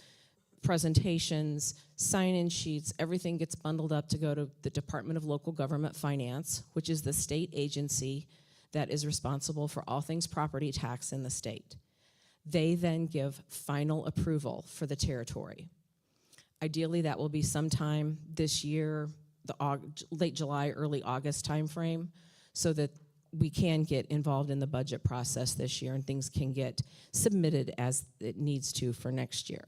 presentations, sign-in sheets, everything gets bundled up to go to the Department of Local Government Finance, which is the state agency that is responsible for all things property tax in the state. They then give final approval for the territory. Ideally, that will be sometime this year, the late July, early August timeframe, so that we can get involved in the budget process this year and things can get submitted as it needs to for next year.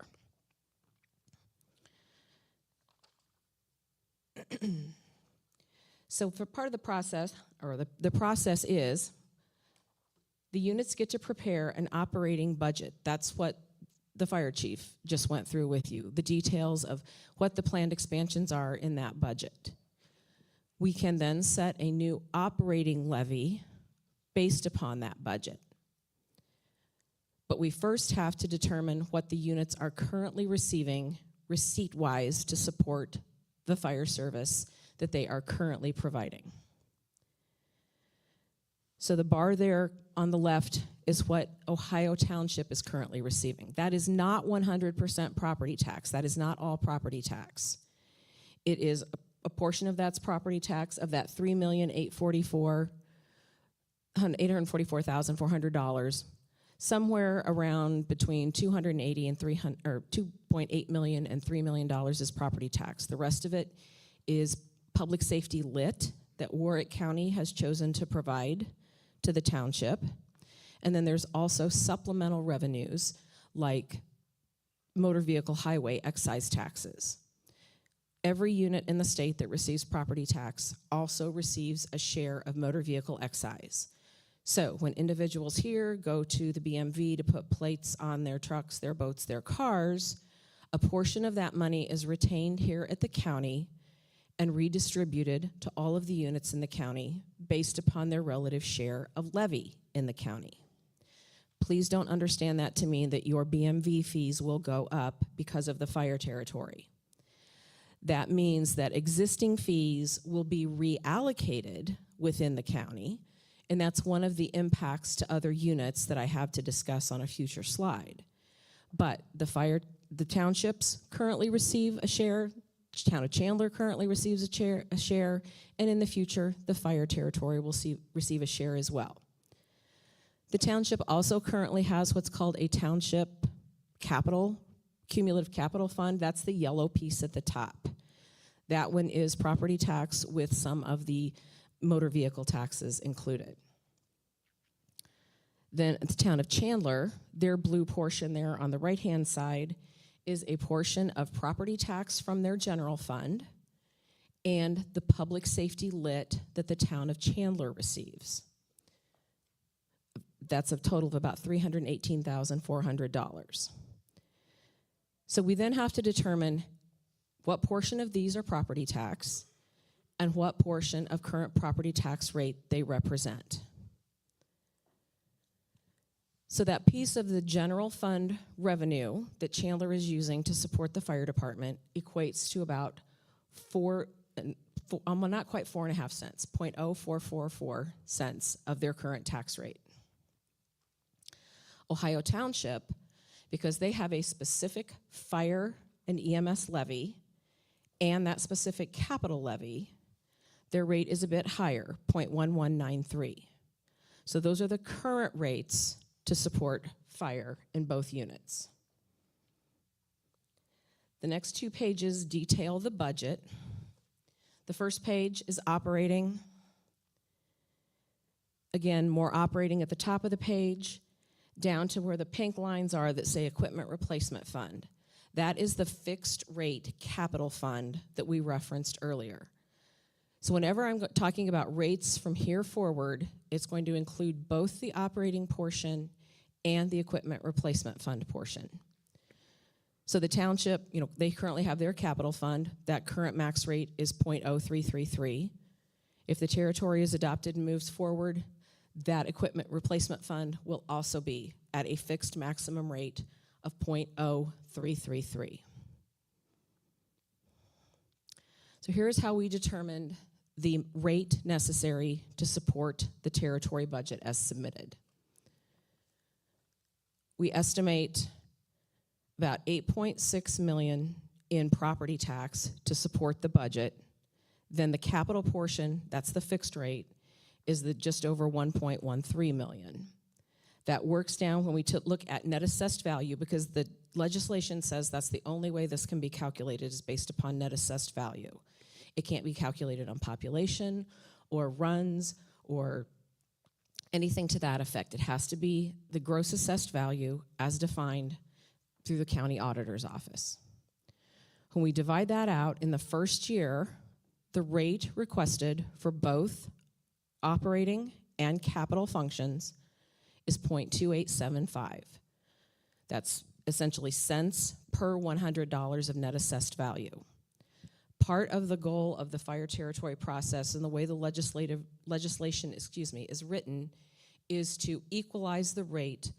So for part of the process, or the process is, the units get to prepare an operating budget. That's what the fire chief just went through with you, the details of what the planned expansions are in that budget. We can then set a new operating levy based upon that budget. But we first have to determine what the units are currently receiving receipt-wise to support the fire service that they are currently providing. So the bar there on the left is what Ohio Township is currently receiving. That is not 100% property tax. That is not all property tax. It is a portion of that's property tax, of that $3,844,400. Somewhere around between $280 and $2.8 million and $3 million is property tax. The rest of it is public safety lit that Warwick County has chosen to provide to the township. And then there's also supplemental revenues like motor vehicle highway excise taxes. Every unit in the state that receives property tax also receives a share of motor vehicle excise. So when individuals here go to the BMV to put plates on their trucks, their boats, their cars, a portion of that money is retained here at the county and redistributed to all of the units in the county based upon their relative share of levy in the county. Please don't understand that to mean that your BMV fees will go up because of the fire territory. That means that existing fees will be reallocated within the county, and that's one of the impacts to other units that I have to discuss on a future slide. But the townships currently receive a share. Town of Chandler currently receives a share, and in the future, the fire territory will receive a share as well. The township also currently has what's called a township cumulative capital fund. That's the yellow piece at the top. That one is property tax with some of the motor vehicle taxes included. Then the town of Chandler, their blue portion there on the right-hand side is a portion of property tax from their general fund and the public safety lit that the town of Chandler receives. That's a total of about $318,400. So we then have to determine what portion of these are property tax and what portion of current property tax rate they represent. So that piece of the general fund revenue that Chandler is using to support the fire department equates to about not quite 4.5 cents, 0.0444 cents of their current tax rate. Ohio Township, because they have a specific fire and EMS levy and that specific capital levy, their rate is a bit higher, 0.1193. So those are the current rates to support fire in both units. The next 2 pages detail the budget. The first page is operating. Again, more operating at the top of the page, down to where the pink lines are that say equipment replacement fund. That is the fixed rate capital fund that we referenced earlier. So whenever I'm talking about rates from here forward, it's going to include both the operating portion and the equipment replacement fund portion. So the township, they currently have their capital fund. That current max rate is 0.0333. If the territory is adopted and moves forward, that equipment replacement fund will also be at a fixed maximum rate of 0.0333. So here's how we determined the rate necessary to support the territory budget as submitted. We estimate about $8.6 million in property tax to support the budget. Then the capital portion, that's the fixed rate, is just over $1.13 million. That works down when we look at net assessed value, because the legislation says that's the only way this can be calculated is based upon net assessed value. It can't be calculated on population or runs or anything to that effect. It has to be the gross assessed value as defined through the county auditor's office. When we divide that out in the first year, the rate requested for both operating and capital functions is 0.2875. That's essentially cents per $100 of net assessed value. Part of the goal of the fire territory process and the way the legislation is written is to equalize the rate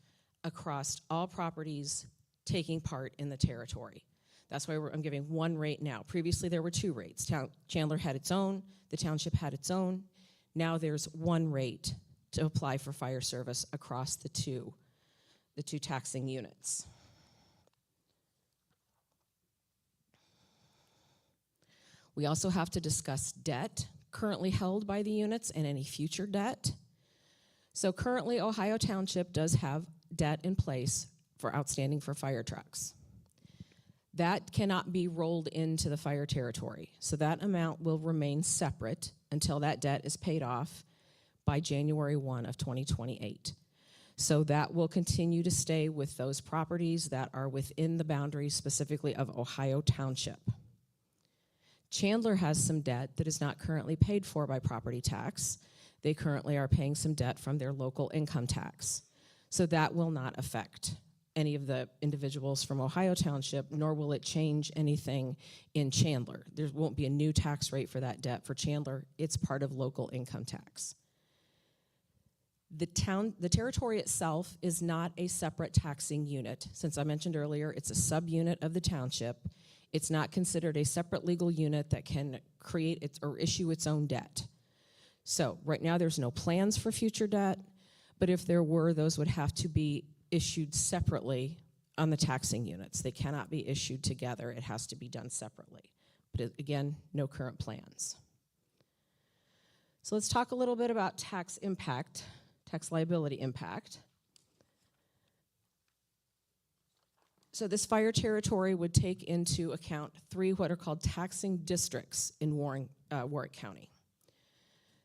across all properties taking part in the territory. That's why I'm giving one rate now. Previously there were 2 rates. Chandler had its own, the township had its own. Now there's one rate to apply for fire service across the two taxing units. We also have to discuss debt currently held by the units and any future debt. So currently, Ohio Township does have debt in place for outstanding for fire trucks. That cannot be rolled into the fire territory. So that amount will remain separate until that debt is paid off by January 1 of 2028. So that will continue to stay with those properties that are within the boundaries specifically of Ohio Township. Chandler has some debt that is not currently paid for by property tax. They currently are paying some debt from their local income tax. So that will not affect any of the individuals from Ohio Township, nor will it change anything in Chandler. There won't be a new tax rate for that debt. For Chandler, it's part of local income tax. The territory itself is not a separate taxing unit. Since I mentioned earlier, it's a subunit of the township. It's not considered a separate legal unit that can create or issue its own debt. So right now there's no plans for future debt, but if there were, those would have to be issued separately on the taxing units. They cannot be issued together. It has to be done separately. But again, no current plans. So let's talk a little bit about tax impact, tax liability impact. So this fire territory would take into account 3 what are called taxing districts in Warwick County.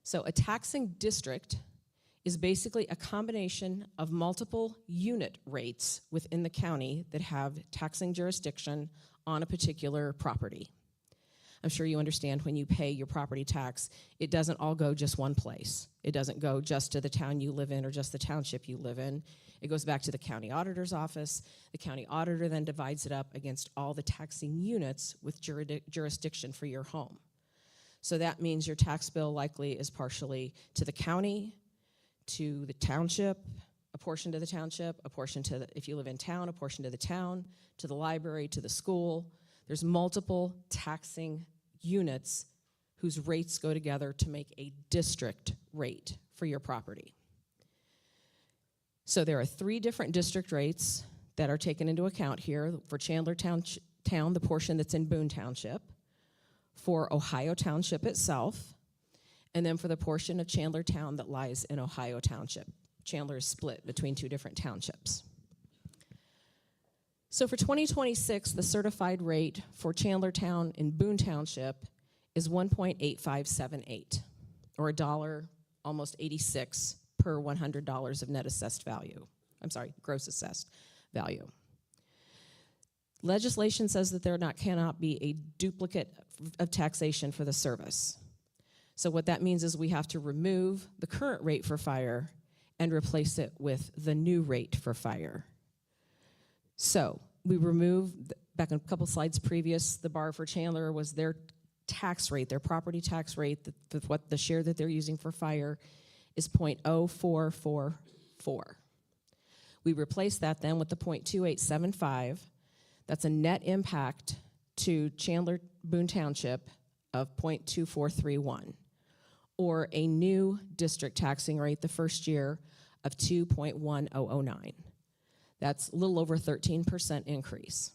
So a taxing district is basically a combination of multiple unit rates within the county that have taxing jurisdiction on a particular property. I'm sure you understand when you pay your property tax, it doesn't all go just one place. It doesn't go just to the town you live in or just the township you live in. It goes back to the county auditor's office. The county auditor then divides it up against all the taxing units with jurisdiction for your home. So that means your tax bill likely is partially to the county, to the township, a portion to the township, a portion to the, if you live in town, a portion to the town, to the library, to the school. There's multiple taxing units whose rates go together to make a district rate for your property. So there are 3 different district rates that are taken into account here. For Chandler Town, the portion that's in Boone Township, for Ohio Township itself, and then for the portion of Chandler Town that lies in Ohio Township. Chandler is split between 2 different townships. So for 2026, the certified rate for Chandler Town in Boone Township is 1.8578, or almost 86 per $100 of net assessed value. I'm sorry, gross assessed value. Legislation says that there cannot be a duplicate of taxation for the service. So what that means is we have to remove the current rate for fire and replace it with the new rate for fire. So we removed, back a couple slides previous, the bar for Chandler was their tax rate, their property tax rate, what the share that they're using for fire is 0.0444. We replaced that then with the 0.2875. That's a net impact to Chandler Boone Township of 0.2431, or a new district taxing rate the first year of 2.1009. That's a little over 13% increase.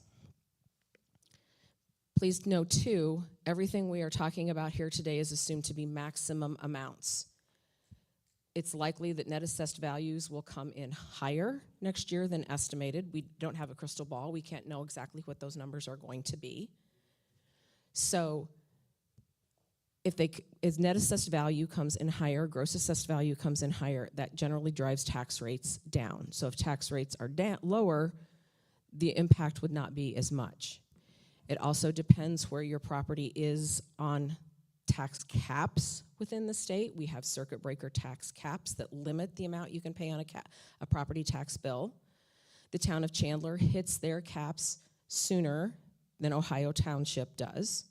Please note too, everything we are talking about here today is assumed to be maximum amounts. It's likely that net assessed values will come in higher next year than estimated. We don't have a crystal ball. We can't know exactly what those numbers are going to be. So if net assessed value comes in higher, gross assessed value comes in higher, that generally drives tax rates down. So if tax rates are lower, the impact would not be as much. It also depends where your property is on tax caps within the state. We have circuit breaker tax caps that limit the amount you can pay on a property tax bill. The town of Chandler hits their caps sooner than Ohio Township does.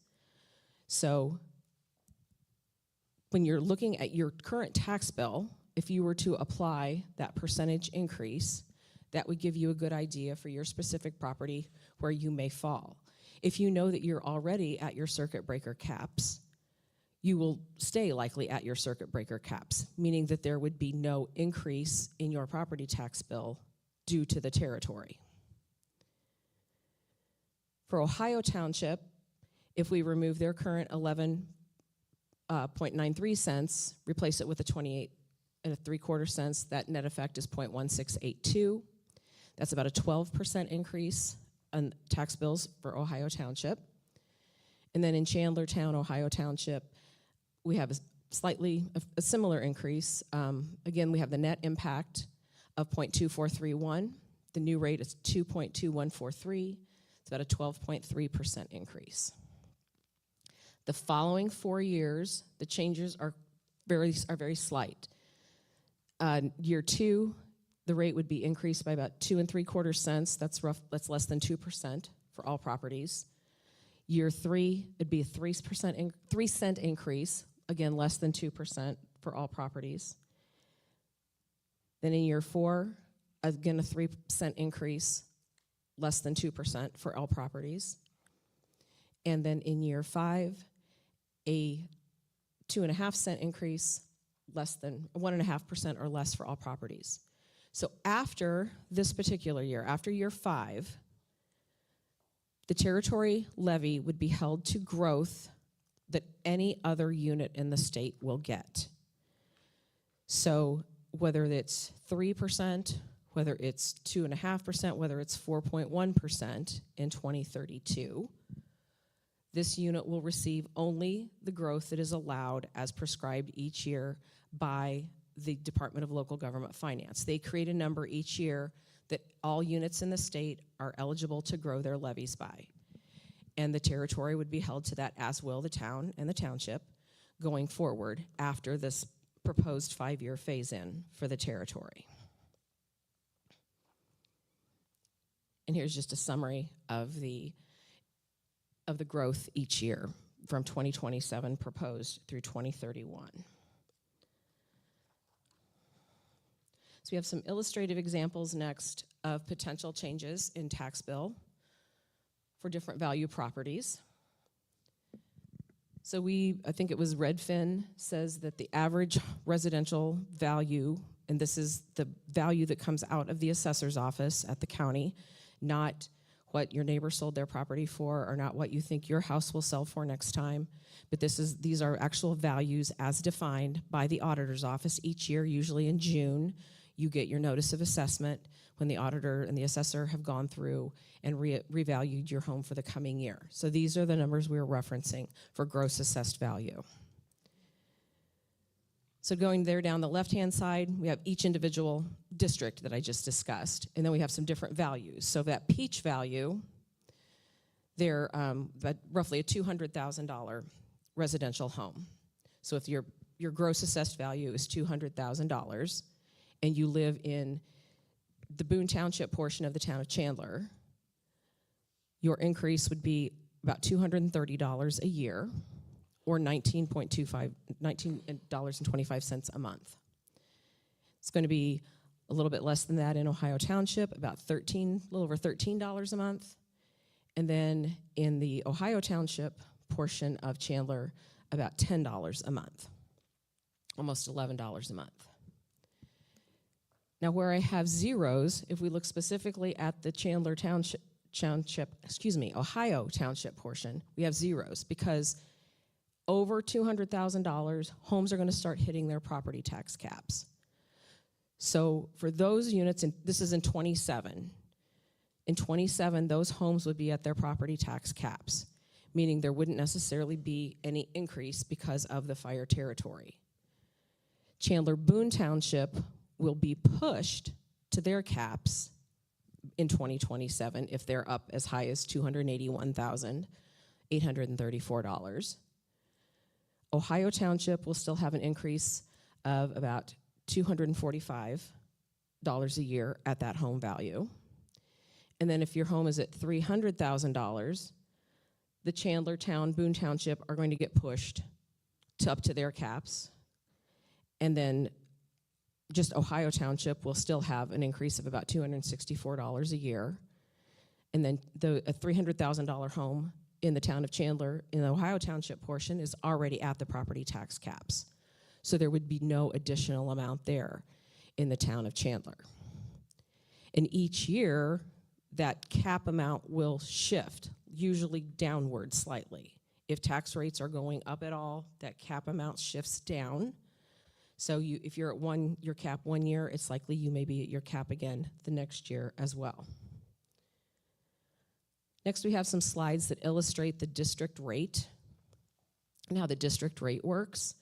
So when you're looking at your current tax bill, if you were to apply that percentage increase, that would give you a good idea for your specific property where you may fall. If you know that you're already at your circuit breaker caps, you will stay likely at your circuit breaker caps, meaning that there would be no increase in your property tax bill due to the territory. For Ohio Township, if we remove their current 11.93 cents, replace it with a 28.75 cents, that net effect is 0.1682. That's about a 12% increase on tax bills for Ohio Township. And then in Chandler Town, Ohio Township, we have a similar increase. Again, we have the net impact of 0.2431. The new rate is 2.2143. It's about a 12.3% increase. The following 4 years, the changes are very slight. Year 2, the rate would be increased by about 2.75 cents. That's less than 2% for all properties. Year 3, it'd be a 3 cent increase, again less than 2% for all properties. Then in year 4, again a 3 cent increase, less than 2% for all properties. And then in year 5, a 2.5 cent increase, less than 1.5% or less for all properties. So after this particular year, after year 5, the territory levy would be held to growth that any other unit in the state will get. So whether it's 3%, whether it's 2.5%, whether it's 4.1% in 2032. This unit will receive only the growth that is allowed as prescribed each year by the Department of Local Government Finance. They create a number each year that all units in the state are eligible to grow their levies by. And the territory would be held to that, as will the town and the township, going forward after this proposed 5-year phase-in for the territory. And here's just a summary of the growth each year from 2027 proposed through 2031. So we have some illustrative examples next of potential changes in tax bill for different value properties. So I think it was Redfin says that the average residential value, and this is the value that comes out of the assessor's office at the county, not what your neighbor sold their property for or not what you think your house will sell for next time, but these are actual values as defined by the auditor's office each year, usually in June. You get your notice of assessment when the auditor and the assessor have gone through and revalued your home for the coming year. So these are the numbers we're referencing for gross assessed value. So going there down the left-hand side, we have each individual district that I just discussed, and then we have some different values. So that peach value, they're roughly a $200,000 residential home. So if your gross assessed value is $200,000, and you live in the Boone Township portion of the town of Chandler, your increase would be about $230 a year, or $19.25 a month. It's going to be a little bit less than that in Ohio Township, about a little over $13 a month. And then in the Ohio Township portion of Chandler, about $10 a month, almost $11 a month. Now where I have zeros, if we look specifically at the Chandler Ohio Township portion, we have zeros because over $200,000, homes are going to start hitting their property tax caps. So for those units, and this is in 27, those homes would be at their property tax caps, meaning there wouldn't necessarily be any increase because of the fire territory. Chandler Boone Township will be pushed to their caps in 2027 if they're up as high as $281,834. Ohio Township will still have an increase of about $245 a year at that home value. And then if your home is at $300,000, the Chandler Town, Boone Township are going to get pushed up to their caps. And then just Ohio Township will still have an increase of about $264 a year. And then a $300,000 home in the town of Chandler, in the Ohio Township portion, is already at the property tax caps. So there would be no additional amount there in the town of Chandler. And each year, that cap amount will shift, usually downward slightly. If tax rates are going up at all, that cap amount shifts down. So if you're at your cap 1 year, it's likely you may be at your cap again the next year as well. Next, we have some slides that illustrate the district rate and how the district rate works.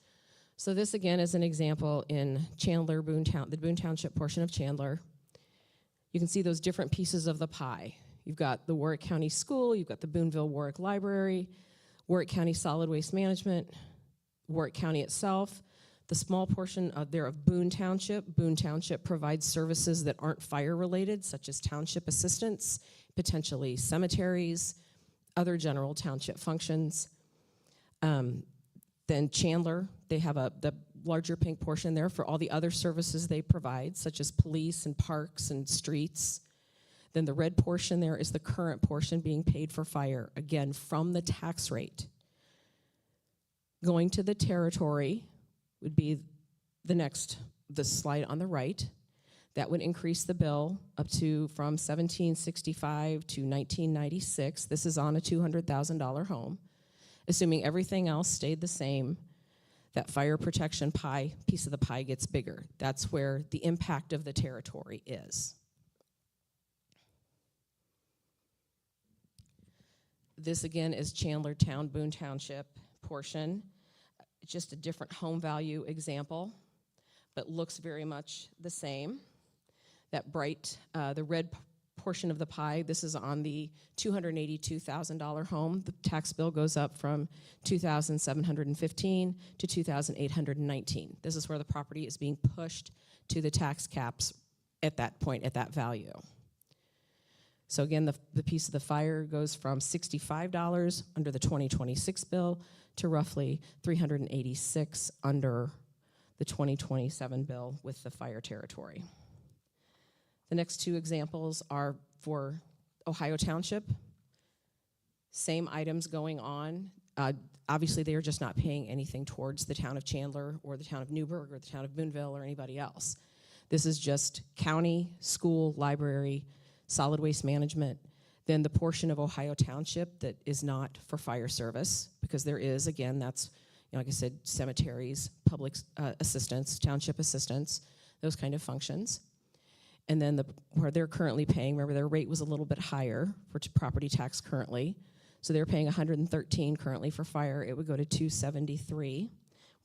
So this, again, is an example in Chandler, the Boone Township portion of Chandler. You can see those different pieces of the pie. You've got the Warwick County School, you've got the Booneville-Warwick Library, Warwick County Solid Waste Management, Warwick County itself. The small portion of Boone Township. Boone Township provides services that aren't fire-related, such as township assistance, potentially cemeteries, other general township functions. Then Chandler, they have the larger pink portion there for all the other services they provide, such as police and parks and streets. Then the red portion there is the current portion being paid for fire, again, from the tax rate. Going to the territory would be the slide on the right. That would increase the bill from $1,765 to $1,996. This is on a $200,000 home. Assuming everything else stayed the same, that fire protection piece of the pie gets bigger. That's where the impact of the territory is. This again is Chandler Town, Boone Township portion. Just a different home value example, but looks very much the same. That bright, the red portion of the pie, this is on the $282,000 home. The tax bill goes up from $2,715 to $2,819. This is where the property is being pushed to the tax caps at that point, at that value. So again, the piece of the fire goes from $65 under the 2026 bill to roughly $386 under the 2027 bill with the fire territory. The next two examples are for Ohio Township. Same items going on. Obviously, they are just not paying anything towards the town of Chandler or the town of Newburgh or the town of Boonville or anybody else. This is just county, school, library, solid waste management. Then the portion of Ohio Township that is not for fire service, because there is, again, that's, like I said, cemeteries, public assistance, township assistance, those kind of functions. And then where they're currently paying, remember their rate was a little bit higher for property tax currently. So they're paying $113 currently for fire. It would go to $273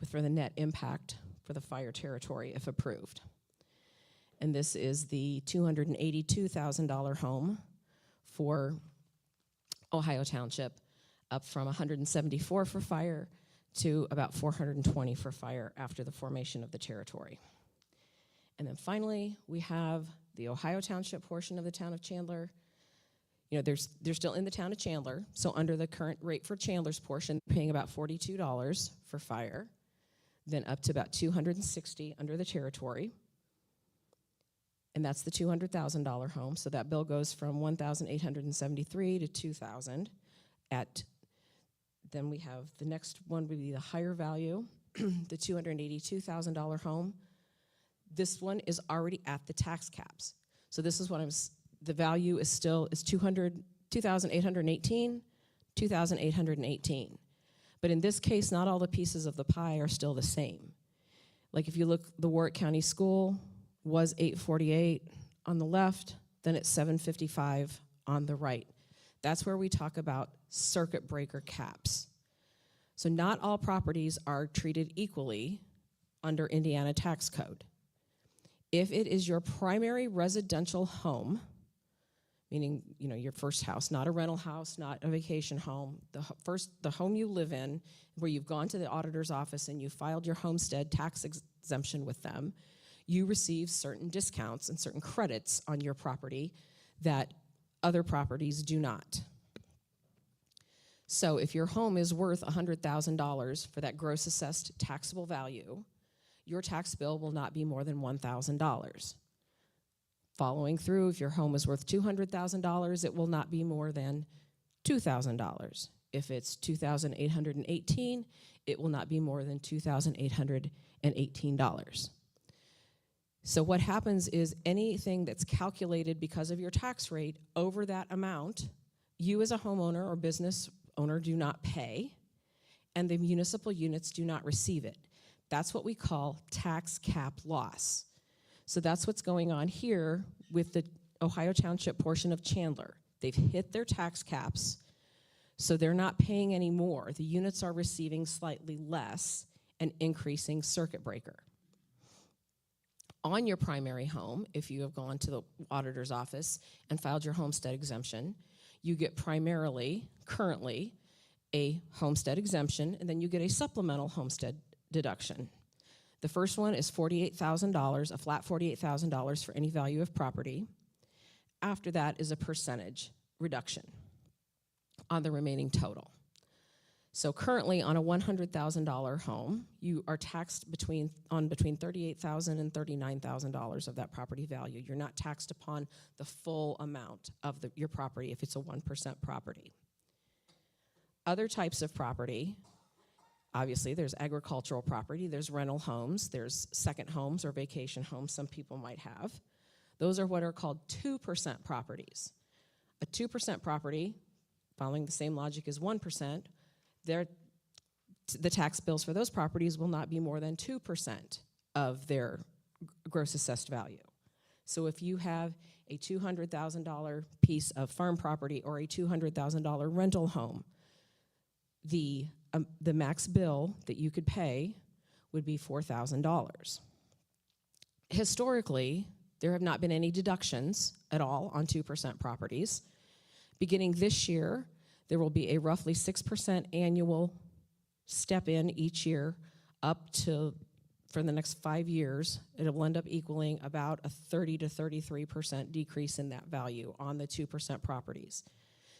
for the net impact for the fire territory if approved. And this is the $282,000 home for Ohio Township, up from $174 for fire to about $420 for fire after the formation of the territory. And then finally, we have the Ohio Township portion of the town of Chandler. You know, they're still in the town of Chandler, so under the current rate for Chandler's portion, paying about $42 for fire, then up to about $260 under the territory. And that's the $200,000 home, so that bill goes from $1,873 to $2,000. Then we have the next one would be the higher value, the $282,000 home. This one is already at the tax caps. So this is what the value is still $2,818, $2,818. But in this case, not all the pieces of the pie are still the same. Like if you look, the Warwick County School was $848 on the left, then it's $755 on the right. That's where we talk about circuit breaker caps. So not all properties are treated equally under Indiana tax code. If it is your primary residential home, meaning your first house, not a rental house, not a vacation home, the home you live in, where you've gone to the auditor's office and you filed your homestead tax exemption with them, you receive certain discounts and certain credits on your property that other properties do not. So if your home is worth $100,000 for that gross assessed taxable value, your tax bill will not be more than $1,000. Following through, if your home is worth $200,000, it will not be more than $2,000. If it's $2,818, it will not be more than $2,818. So what happens is anything that's calculated because of your tax rate over that amount, you as a homeowner or business owner do not pay, and the municipal units do not receive it. That's what we call tax cap loss. So that's what's going on here with the Ohio Township portion of Chandler. They've hit their tax caps, so they're not paying any more. The units are receiving slightly less and increasing circuit breaker. On your primary home, if you have gone to the auditor's office and filed your homestead exemption, you get currently, a homestead exemption, and then you get a supplemental homestead deduction. The first one is $48,000, a flat $48,000 for any value of property. After that is a percentage reduction on the remaining total. So currently on a $100,000 home, you are taxed between $38,000 and $39,000 of that property value. You're not taxed upon the full amount of your property if it's a 1% property. Other types of property, obviously there's agricultural property, there's rental homes, there's second homes or vacation homes some people might have. Those are what are called 2% properties. A 2% property, following the same logic as 1%, the tax bills for those properties will not be more than 2% of their gross assessed value. So if you have a $200,000 piece of farm property or a $200,000 rental home, the max bill that you could pay would be $4,000. Historically, there have not been any deductions at all on 2% properties. Beginning this year, there will be a roughly 6% annual step in each year up to, for the next 5 years, it will end up equaling about a 30 to 33% decrease in that value on the 2% properties.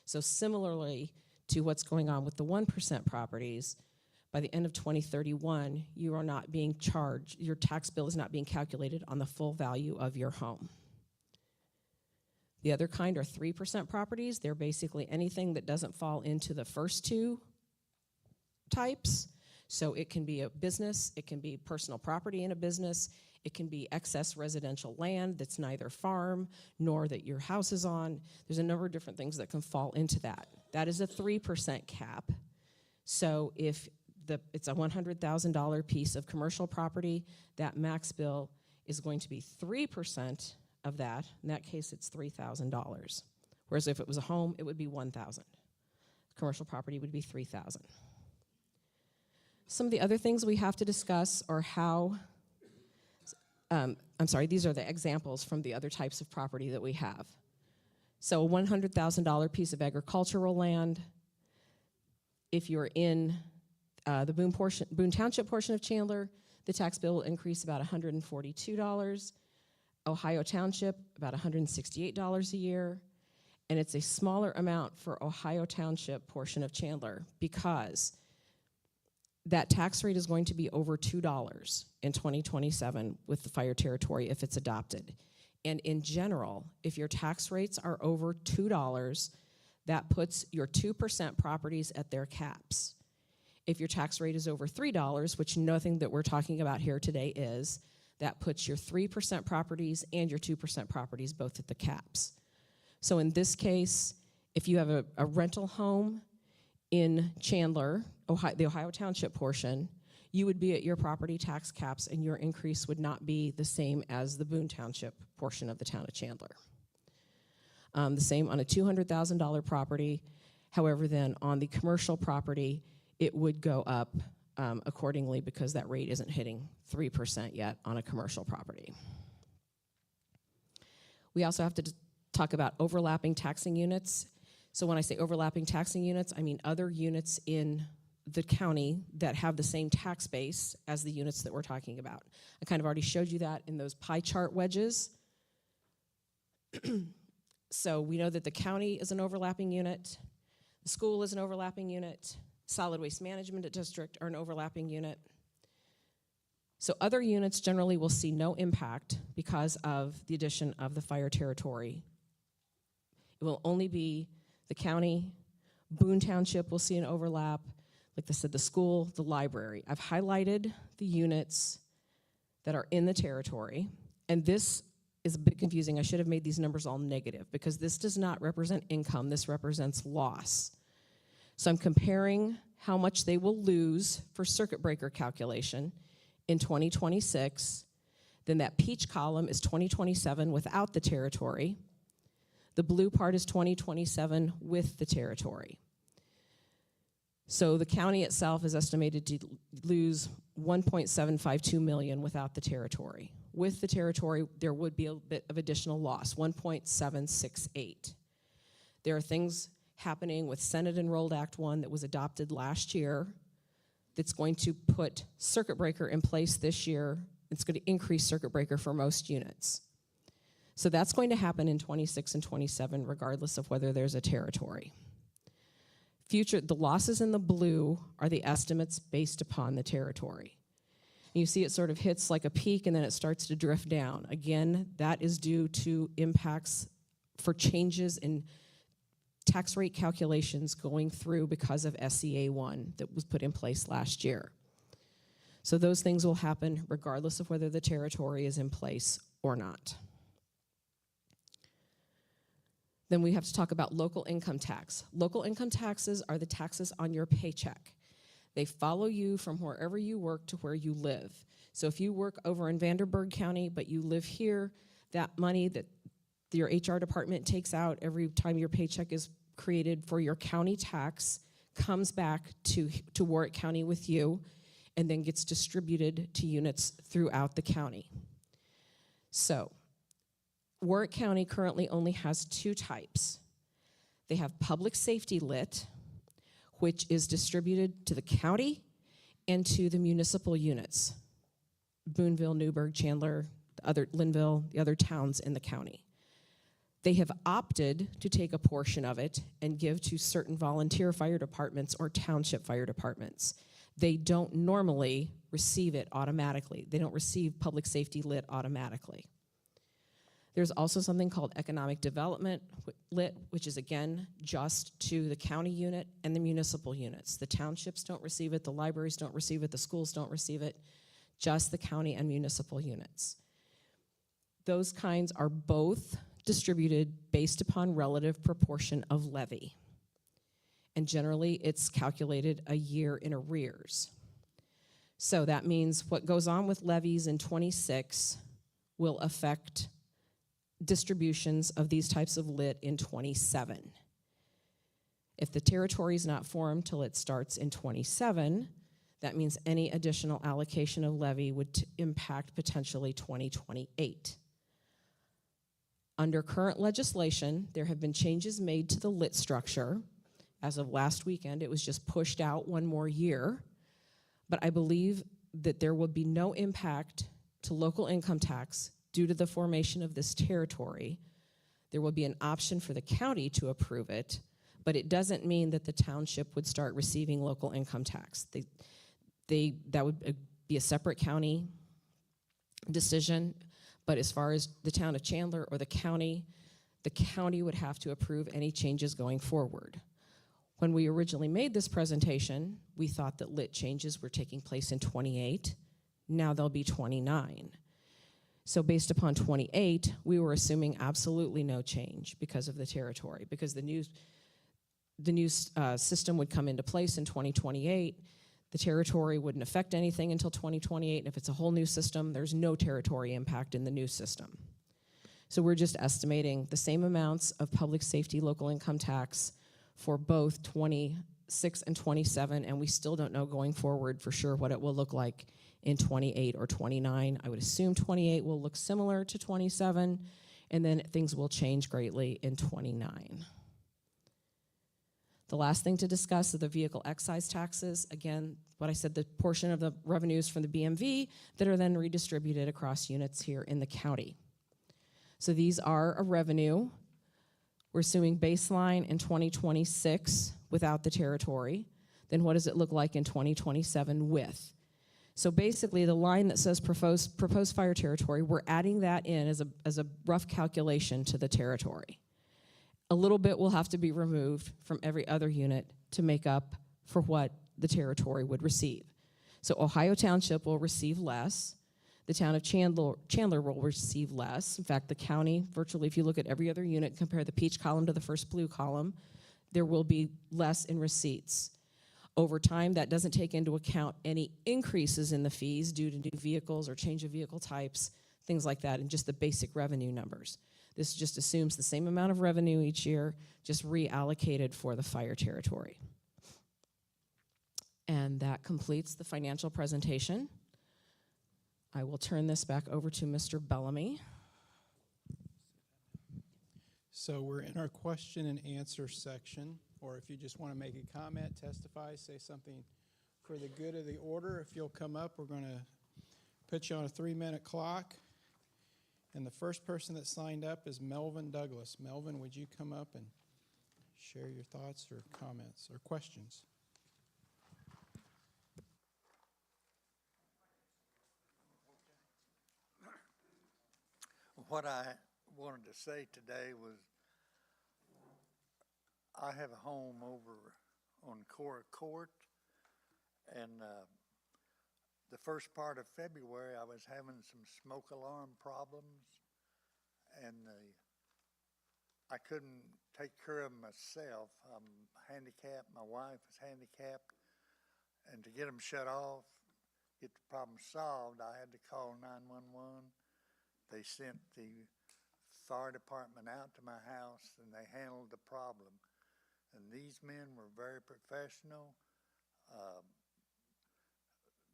So similarly to what's going on with the 1% properties, by the end of 2031, you are not being charged, your tax bill is not being calculated on the full value of your home. The other kind are 3% properties. They're basically anything that doesn't fall into the first two types. So it can be a business, it can be personal property in a business, it can be excess residential land that's neither farm nor that your house is on. There's a number of different things that can fall into that. That is a 3% cap. So if it's a $100,000 piece of commercial property, that max bill is going to be 3% of that. In that case, it's $3,000. Whereas if it was a home, it would be $1,000. Commercial property would be $3,000. Some of the other things we have to discuss are how, these are the examples from the other types of property that we have. So a $100,000 piece of agricultural land, if you're in the Boone Township portion of Chandler, the tax bill will increase about $142. Ohio Township, about $168 a year. And it's a smaller amount for Ohio Township portion of Chandler because that tax rate is going to be over $2 in 2027 with the fire territory if it's adopted. And in general, if your tax rates are over $2, that puts your 2% properties at their caps. If your tax rate is over $3, which nothing that we're talking about here today is, that puts your 3% properties and your 2% properties both at the caps. So in this case, if you have a rental home in Chandler, Ohio, the Ohio Township portion, you would be at your property tax caps and your increase would not be the same as the Boone Township portion of the town of Chandler. The same on a $200,000 property. However, then on the commercial property, it would go up accordingly because that rate isn't hitting 3% yet on a commercial property. We also have to talk about overlapping taxing units. So when I say overlapping taxing units, I mean other units in the county that have the same tax base as the units that we're talking about. I kind of already showed you that in those pie chart wedges. So we know that the county is an overlapping unit, the school is an overlapping unit, solid waste management district are an overlapping unit. So other units generally will see no impact because of the addition of the fire territory. It will only be the county, Boone Township will see an overlap, like I said, the school, the library. I've highlighted the units that are in the territory, and this is a bit confusing. I should have made these numbers all negative because this does not represent income, this represents loss. So I'm comparing how much they will lose for circuit breaker calculation in 2026. Then that peach column is 2027 without the territory. The blue part is 2027 with the territory. So the county itself is estimated to lose $1.752 million without the territory. With the territory, there would be a bit of additional loss, $1.768. There are things happening with Senate Enrolled Act 1 that was adopted last year that's going to put circuit breaker in place this year. It's going to increase circuit breaker for most units. So that's going to happen in 26 and 27 regardless of whether there's a territory. The losses in the blue are the estimates based upon the territory. You see it sort of hits like a peak and then it starts to drift down. Again, that is due to impacts for changes in tax rate calculations going through because of SEA 1 that was put in place last year. So those things will happen regardless of whether the territory is in place or not. Then we have to talk about local income tax. Local income taxes are the taxes on your paycheck. They follow you from wherever you work to where you live. So if you work over in Vanderburgh County but you live here, That money that your HR department takes out every time your paycheck is created for your county tax comes back to Warwick County with you and then gets distributed to units throughout the county. So, Warwick County currently only has 2 types. They have public safety lit, which is distributed to the county and to the municipal units. Boonville, Newburgh, Chandler, Linville, the other towns in the county. They have opted to take a portion of it and give to certain volunteer fire departments or township fire departments. They don't normally receive it automatically. They don't receive public safety lit automatically. There's also something called economic development lit, which is again just to the county unit and the municipal units. The townships don't receive it, the libraries don't receive it, the schools don't receive it, just the county and municipal units. Those kinds are both distributed based upon relative proportion of levy. And generally, it's calculated a year in arrears. So that means what goes on with levies in 26 will affect distributions of these types of lit in 27. If the territory is not formed till it starts in 27, that means any additional allocation of levy would impact potentially 2028. Under current legislation, there have been changes made to the lit structure. As of last weekend, it was just pushed out one more year. But I believe that there will be no impact to local income tax due to the formation of this territory. There will be an option for the county to approve it, but it doesn't mean that the township would start receiving local income tax. That would be a separate county decision. But as far as the town of Chandler or the county would have to approve any changes going forward. When we originally made this presentation, we thought that lit changes were taking place in 28. Now they'll be 29. So based upon 28, we were assuming absolutely no change because of the territory, because the new system would come into place in 2028. The territory wouldn't affect anything until 2028, and if it's a whole new system, there's no territory impact in the new system. So we're just estimating the same amounts of public safety local income tax for both 26 and 27, and we still don't know going forward for sure what it will look like in 28 or 29. I would assume 28 will look similar to 27, and then things will change greatly in 29. The last thing to discuss are the vehicle excise taxes. Again, what I said, the portion of the revenues from the BMV that are then redistributed across units here in the county. So these are a revenue. We're assuming baseline in 2026 without the territory. Then what does it look like in 2027 with? So basically the line that says proposed fire territory, we're adding that in as a rough calculation to the territory. A little bit will have to be removed from every other unit to make up for what the territory would receive. So Ohio Township will receive less. The town of Chandler will receive less. In fact, the county, virtually, if you look at every other unit, compare the peach column to the first blue column, there will be less in receipts. Over time, that doesn't take into account any increases in the fees due to new vehicles or change of vehicle types, things like that, and just the basic revenue numbers. This just assumes the same amount of revenue each year, just reallocated for the fire territory. And that completes the financial presentation. I will turn this back over to Mr. Bellamy. So we're in our question and answer section, or if you just want to make a comment, testify, say something for the good of the order, if you'll come up, we're going to put you on a 3-minute clock. And the first person that signed up is Melvin Douglas. Melvin, would you come up and share your thoughts or comments or questions? What I wanted to say today was I have a home over on Cora Court, and the first part of February I was having some smoke alarm problems, and I couldn't take care of myself. I'm handicapped, my wife is handicapped, and to get them shut off, get the problem solved, I had to call 911. They sent the fire department out to my house and they handled the problem. And these men were very professional.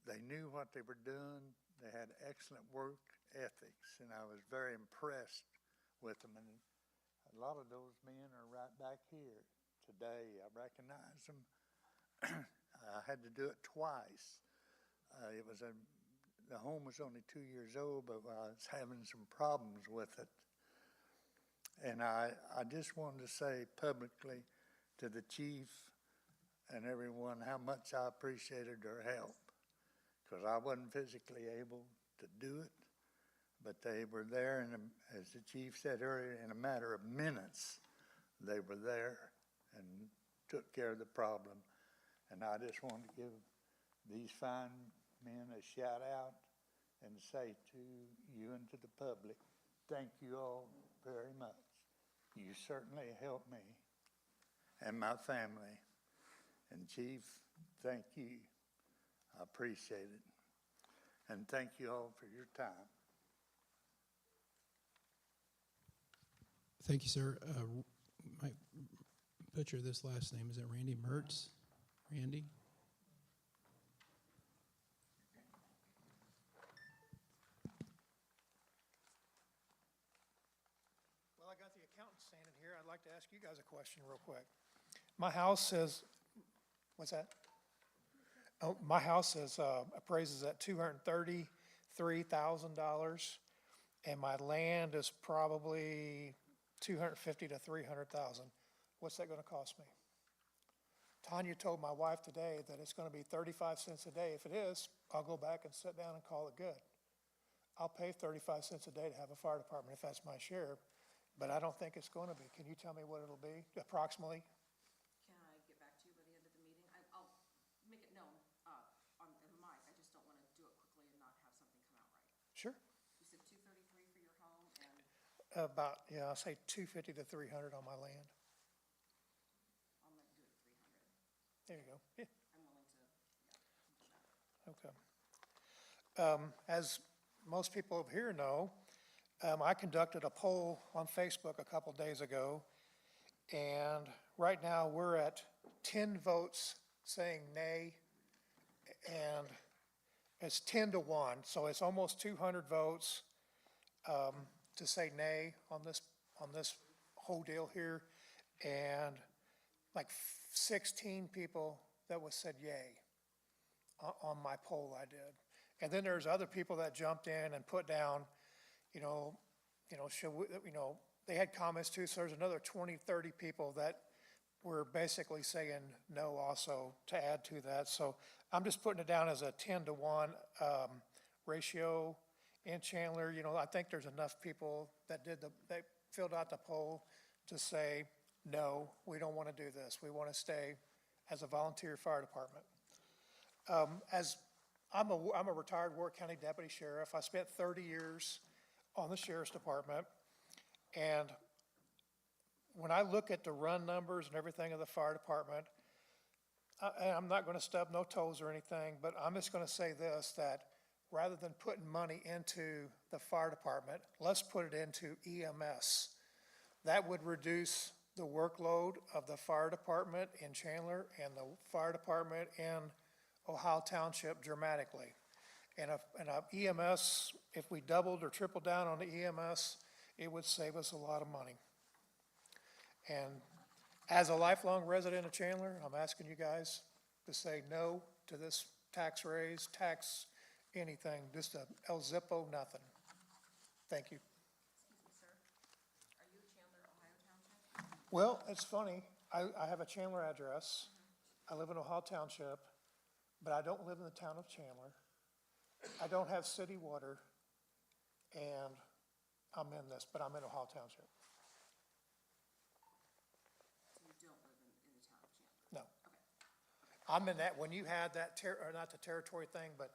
They knew what they were doing. They had excellent work ethics, and I was very impressed with them. And a lot of those men are right back here today. I recognize them. I had to do it twice. The home was only 2 years old, but I was having some problems with it. And I just wanted to say publicly to the chief and everyone how much I appreciated their help, because I wasn't physically able to do it, but they were there, and as the chief said earlier, in a matter of minutes, they were there and took care of the problem. And I just wanted to give these fine men a shout out and say to you and to the public, thank you all very much. You certainly helped me and my family. And Chief, thank you. I appreciate it. And thank you all for your time. Thank you, sir. Might butcher this last name. Is it Randy Mertz? Randy? Well, I got the accountant standing here. I'd like to ask you guys a question real quick. My house says, what's that? Oh, my house is appraises at $233,000, and my land is probably $250,000 to $300,000. What's that going to cost me? Tanya told my wife today that it's going to be 35 cents a day. If it is, I'll go back and sit down and call it good. I'll pay 35 cents a day to have a fire department if that's my share, but I don't think it's going to be. Can you tell me what it'll be approximately? Can I get back to you by the end of the meeting? I'll make it known on the mic. I just don't want to do it quickly and not have something come out right. Sure. You said 233 for your home and About, yeah, I'll say 250 to 300 on my land. I'll do it 300. There you go. Yeah, I'm willing to, do that. okay. As most people up here know, I conducted a poll on Facebook a couple days ago, and right now we're at 10 votes saying nay, and it's 10 to 1, so it's almost 200 votes to say nay on this whole deal here, and like 16 people that was said yay on my poll I did. And then there's other people that jumped in and put down, should we, they had comments too, so there's another 20, 30 people that were basically saying no also to add to that. So I'm just putting it down as a 10 to 1 ratio in Chandler. I think there's enough people that they filled out the poll to say, no, we don't want to do this. We want to stay as a volunteer fire department. As I'm a retired Warwick County Deputy Sheriff. I spent 30 years on the Sheriff's Department. And when I look at the run numbers and everything of the fire department, and I'm not going to stub no toes or anything, but I'm just going to say this, that rather than putting money into the fire department, let's put it into EMS. That would reduce the workload of the fire department in Chandler and the fire department in Ohio Township dramatically. And a EMS, if we doubled or tripled down on the EMS, it would save us a lot of money. And as a lifelong resident of Chandler, I'm asking you guys to say no to this tax raise, tax anything, just a El Zippo, nothing. Thank you. Excuse me, sir. Are you Chandler, Ohio Township? Well, it's funny. I have a Chandler address. I live in Ohio Township, but I don't live in the town of Chandler. I don't have city water, and I'm in this, but I'm in Ohio Township. So you don't live in the town of Chandler? No. Okay. I'm in that, when you had that, or not the territory thing, but,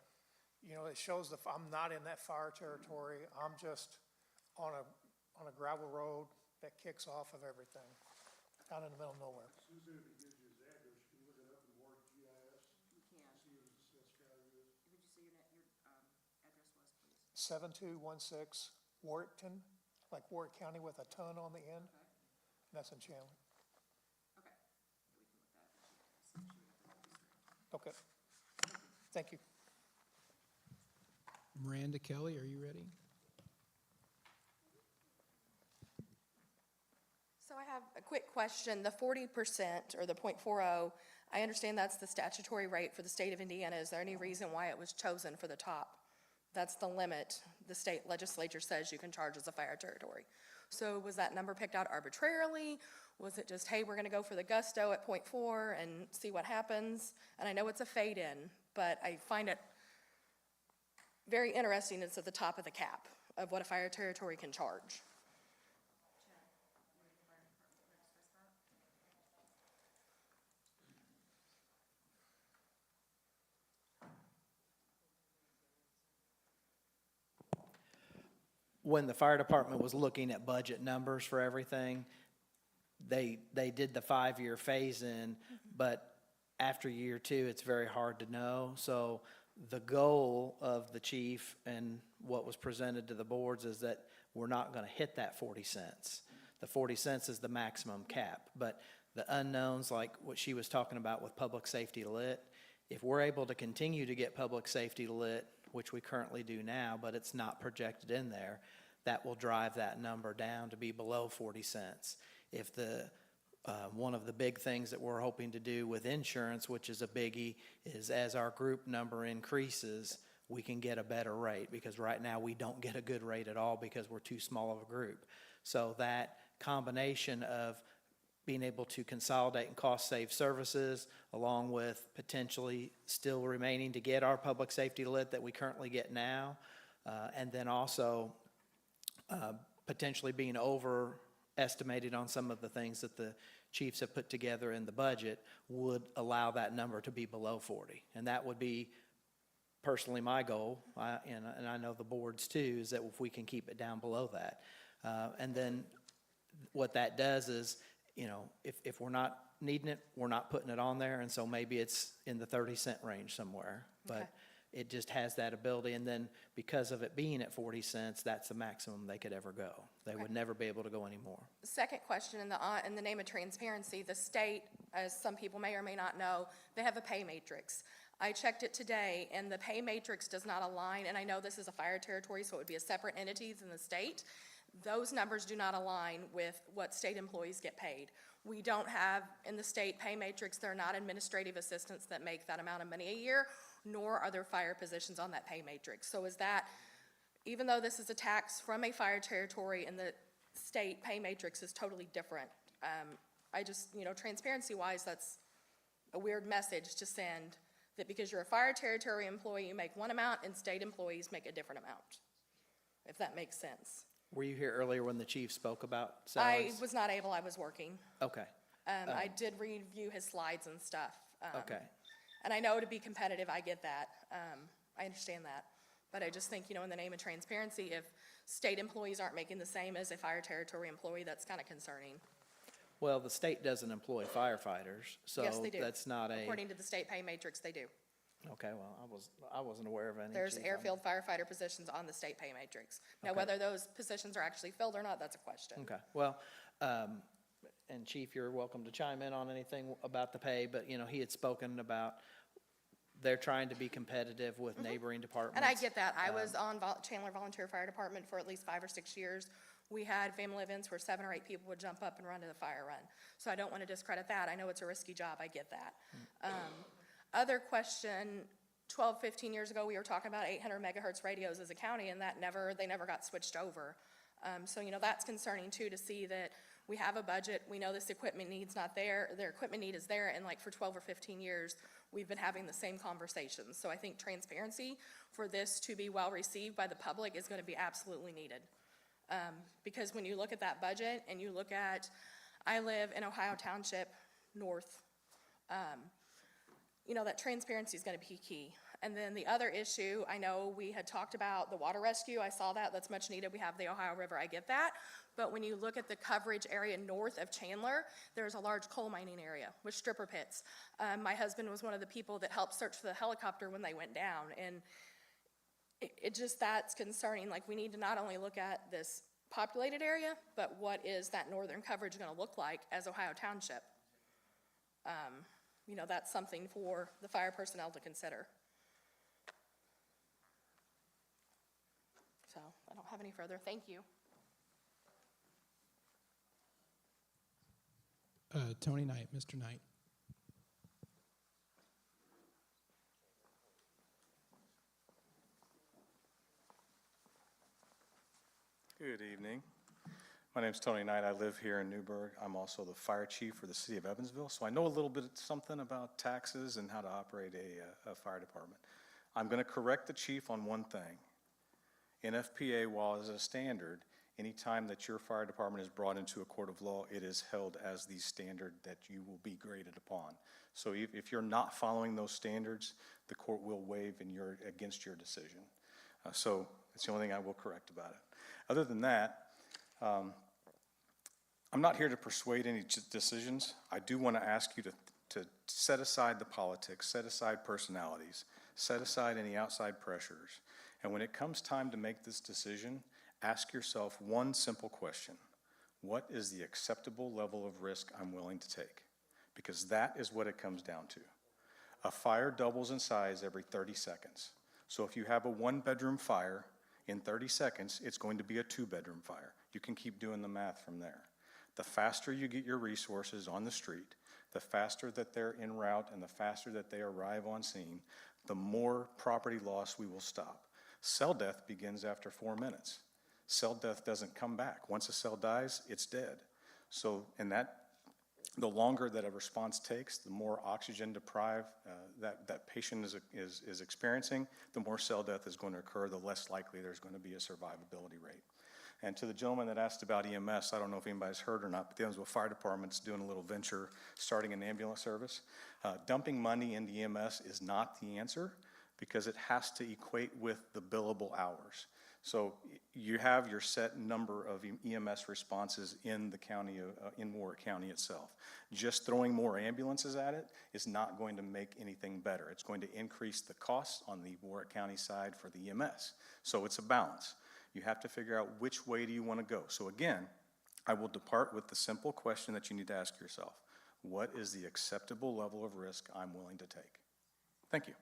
it shows I'm not in that fire territory. I'm just on a gravel road that kicks off of everything, out in the middle of nowhere. Susan, if he gives you his address, you can look it up in Ward GIS. You can. See what his assessed value is. Would you say your address was, please? 7216 Warwickton like Ward County with a ton on the end. That's in Chandler. Okay. Thank you. Miranda Kelly, are you ready? So I have a quick question. The 40% or the .40, I understand that's the statutory rate for the state of Indiana. Is there any reason why it was chosen for the top? That's the limit the state legislature says you can charge as a fire territory. So was that number picked out arbitrarily? Was it just, hey, we're gonna go for the gusto at .4 and see what happens? And I know it's a fade-in, but I find it very interesting it's at the top of the cap of what a fire territory can charge. When the fire department was looking at budget numbers for everything, they did the 5-year phase-in, but after year 2, it's very hard to know. So the goal of the chief and what was presented to the boards is that we're not gonna hit that 40 cents. The 40 cents is the maximum cap, but the unknowns, like what she was talking about with public safety lit, if we're able to continue to get public safety lit, which we currently do now, but it's not projected in there, that will drive that number down to be below 40 cents. If the, one of the big things that we're hoping to do with insurance, which is a biggie, is as our group number increases, we can get a better rate, because right now we don't get a good rate at all because we're too small of a group. So that combination of being able to consolidate and cost-save services, along with potentially still remaining to get our public safety lit that we currently get now, and then also potentially being overestimated on some of the things that the chiefs have put together in the budget, would allow that number to be below 40. And that would be personally my goal, and I know the board's too, is that if we can keep it down below that. And then what that does is, you know, if we're not needing it, we're not putting it on there, and so maybe it's in the 30-cent range somewhere. But Okay. it just has that ability, and then because of it being at 40 cents, that's the maximum they could ever go. They would never be able to go any more. Second question, in the name of transparency, the state, as some people may or may not know, they have a pay matrix. I checked it today, and the pay matrix does not align, and I know this is a fire territory, so it would be a separate entity than the state. Those numbers do not align with what state employees get paid. We don't have, in the state pay matrix, there are not administrative assistants that make that amount of money a year, nor are there fire positions on that pay matrix. So is that, even though this is a tax from a fire territory and the state pay matrix is totally different, I just, you know, transparency-wise, that's a weird message to send, that because you're a fire territory employee, you make one amount, and state employees make a different amount, if that makes sense. Were you here earlier when the chief spoke about I salaries? was not able, I was working. Okay, I did review his slides and stuff. okay. And I know to be competitive, I get that. I understand that. But I just think, you know, in the name of transparency, if state employees aren't making the same as a fire territory employee, that's kind of concerning. Well, the state doesn't employ firefighters, so Yes, they do. that's not a, According to the state pay matrix, they do. okay, well, I wasn't aware of any. There's chief, on airfield firefighter positions on the state pay matrix. Now, Okay. whether those positions are actually filled or not, that's a question. Okay, well, and Chief, you're welcome to chime in on anything about the pay, but, you know, he had spoken about they're trying to be competitive with neighboring departments. And I get that. I was on Chandler Volunteer Fire Department for at least 5 or 6 years. We had family events where 7 or 8 people would jump up and run to the fire run. So I don't want to discredit that. I know it's a risky job. I get that. Other question, 12, 15 years ago, we were talking about 800 megahertz radios as a county, and they never got switched over. So, you know, that's concerning too, to see that we have a budget, we know this equipment need's not there, their equipment need is there, and like for 12 or 15 years, we've been having the same conversations. So I think transparency for this to be well received by the public is gonna be absolutely needed. Because when you look at that budget and you look at, I live in Ohio Township, north, you know, that transparency is gonna be key. And then the other issue, I know we had talked about the water rescue, I saw that, that's much needed, we have the Ohio River, I get that. But when you look at the coverage area north of Chandler, there's a large coal mining area with stripper pits. My husband was one of the people that helped search for the helicopter when they went down, and it just, that's concerning. Like, we need to not only look at this populated area, but what is that northern coverage gonna look like as Ohio Township? You know, that's something for the fire personnel to consider. So I don't have any further. Thank you. Tony Knight, Mr. Knight. Good evening. My name's Tony Knight. I live here in Newburgh. I'm also the fire chief for the city of Evansville, so I know a little bit something about taxes and how to operate a fire department. I'm going to correct the chief on one thing. NFPA, while as a standard, anytime that your fire department is brought into a court of law, it is held as the standard that you will be graded upon. So if you're not following those standards, the court will waive against your decision. So that's the only thing I will correct about it. Other than that, I'm not here to persuade any decisions. I do want to ask you to set aside the politics, set aside personalities, set aside any outside pressures. And when it comes time to make this decision, ask yourself one simple question. What is the acceptable level of risk I'm willing to take? Because that is what it comes down to. A fire doubles in size every 30 seconds. So if you have a one-bedroom fire, in 30 seconds, it's going to be a two-bedroom fire. You can keep doing the math from there. The faster you get your resources on the street, the faster that they're en route and the faster that they arrive on scene, the more property loss we will stop. Cell death begins after 4 minutes. Cell death doesn't come back. Once a cell dies, it's dead. So, the longer that a response takes, the more oxygen deprived that patient is experiencing, the more cell death is going to occur, the less likely there's going to be a survivability rate. And to the gentleman that asked about EMS, I don't know if anybody's heard or not, but the Evansville Fire Department's doing a little venture starting an ambulance service. Dumping money into EMS is not the answer because it has to equate with the billable hours. So you have your set number of EMS responses in the county, in Warwick County itself. Just throwing more ambulances at it is not going to make anything better. It's going to increase the costs on the Warwick County side for the EMS. So it's a balance. You have to figure out which way do you want to go. So again, I will depart with the simple question that you need to ask yourself. What is the acceptable level of risk I'm willing to take? Thank you.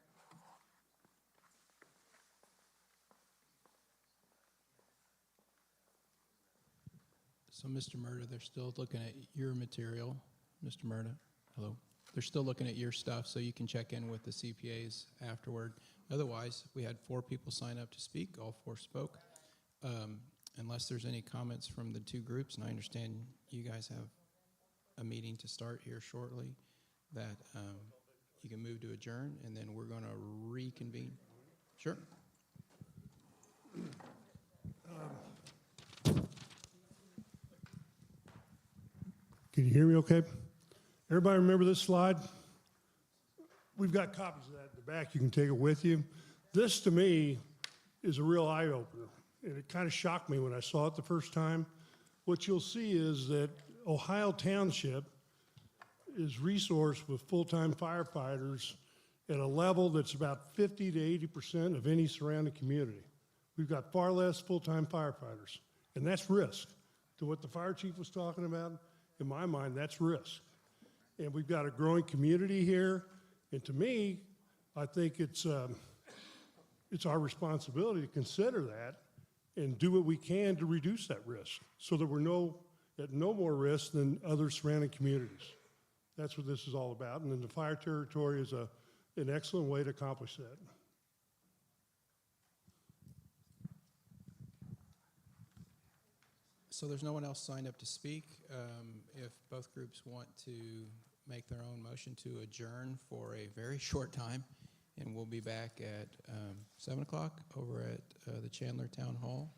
So, Mr. Murda, they're still looking at your material. Mr. Murda, hello. They're still looking at your stuff, so you can check in with the CPAs afterward. Otherwise, we had 4 people sign up to speak. All 4 spoke. Unless there's any comments from the 2 groups, and I understand you guys have a meeting to start here shortly, that you can move to adjourn, and then we're going to reconvene. Sure. Can you hear me okay? Everybody remember this slide? We've got copies of that in the back. You can take it with you. This, to me, is a real eye-opener, and it kind of shocked me when I saw it the first time. What you'll see is that Ohio Township is resourced with full-time firefighters at a level that's about 50 to 80% of any surrounding community. We've got far less full-time firefighters, and that's risk. To what the fire chief was talking about, in my mind, that's risk. And we've got a growing community here, and to me, I think it's our responsibility to consider that and do what we can to reduce that risk so that we're at no more risk than other surrounding communities. That's what this is all about, and then the fire territory is an excellent way to accomplish that. So there's no one else signed up to speak. If both groups want to make their own motion to adjourn for a very short time, and we'll be back at 7 o'clock over at the Chandler Town Hall.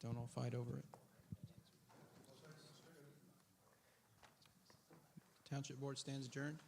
Don't all fight over it. Township Board stands adjourned.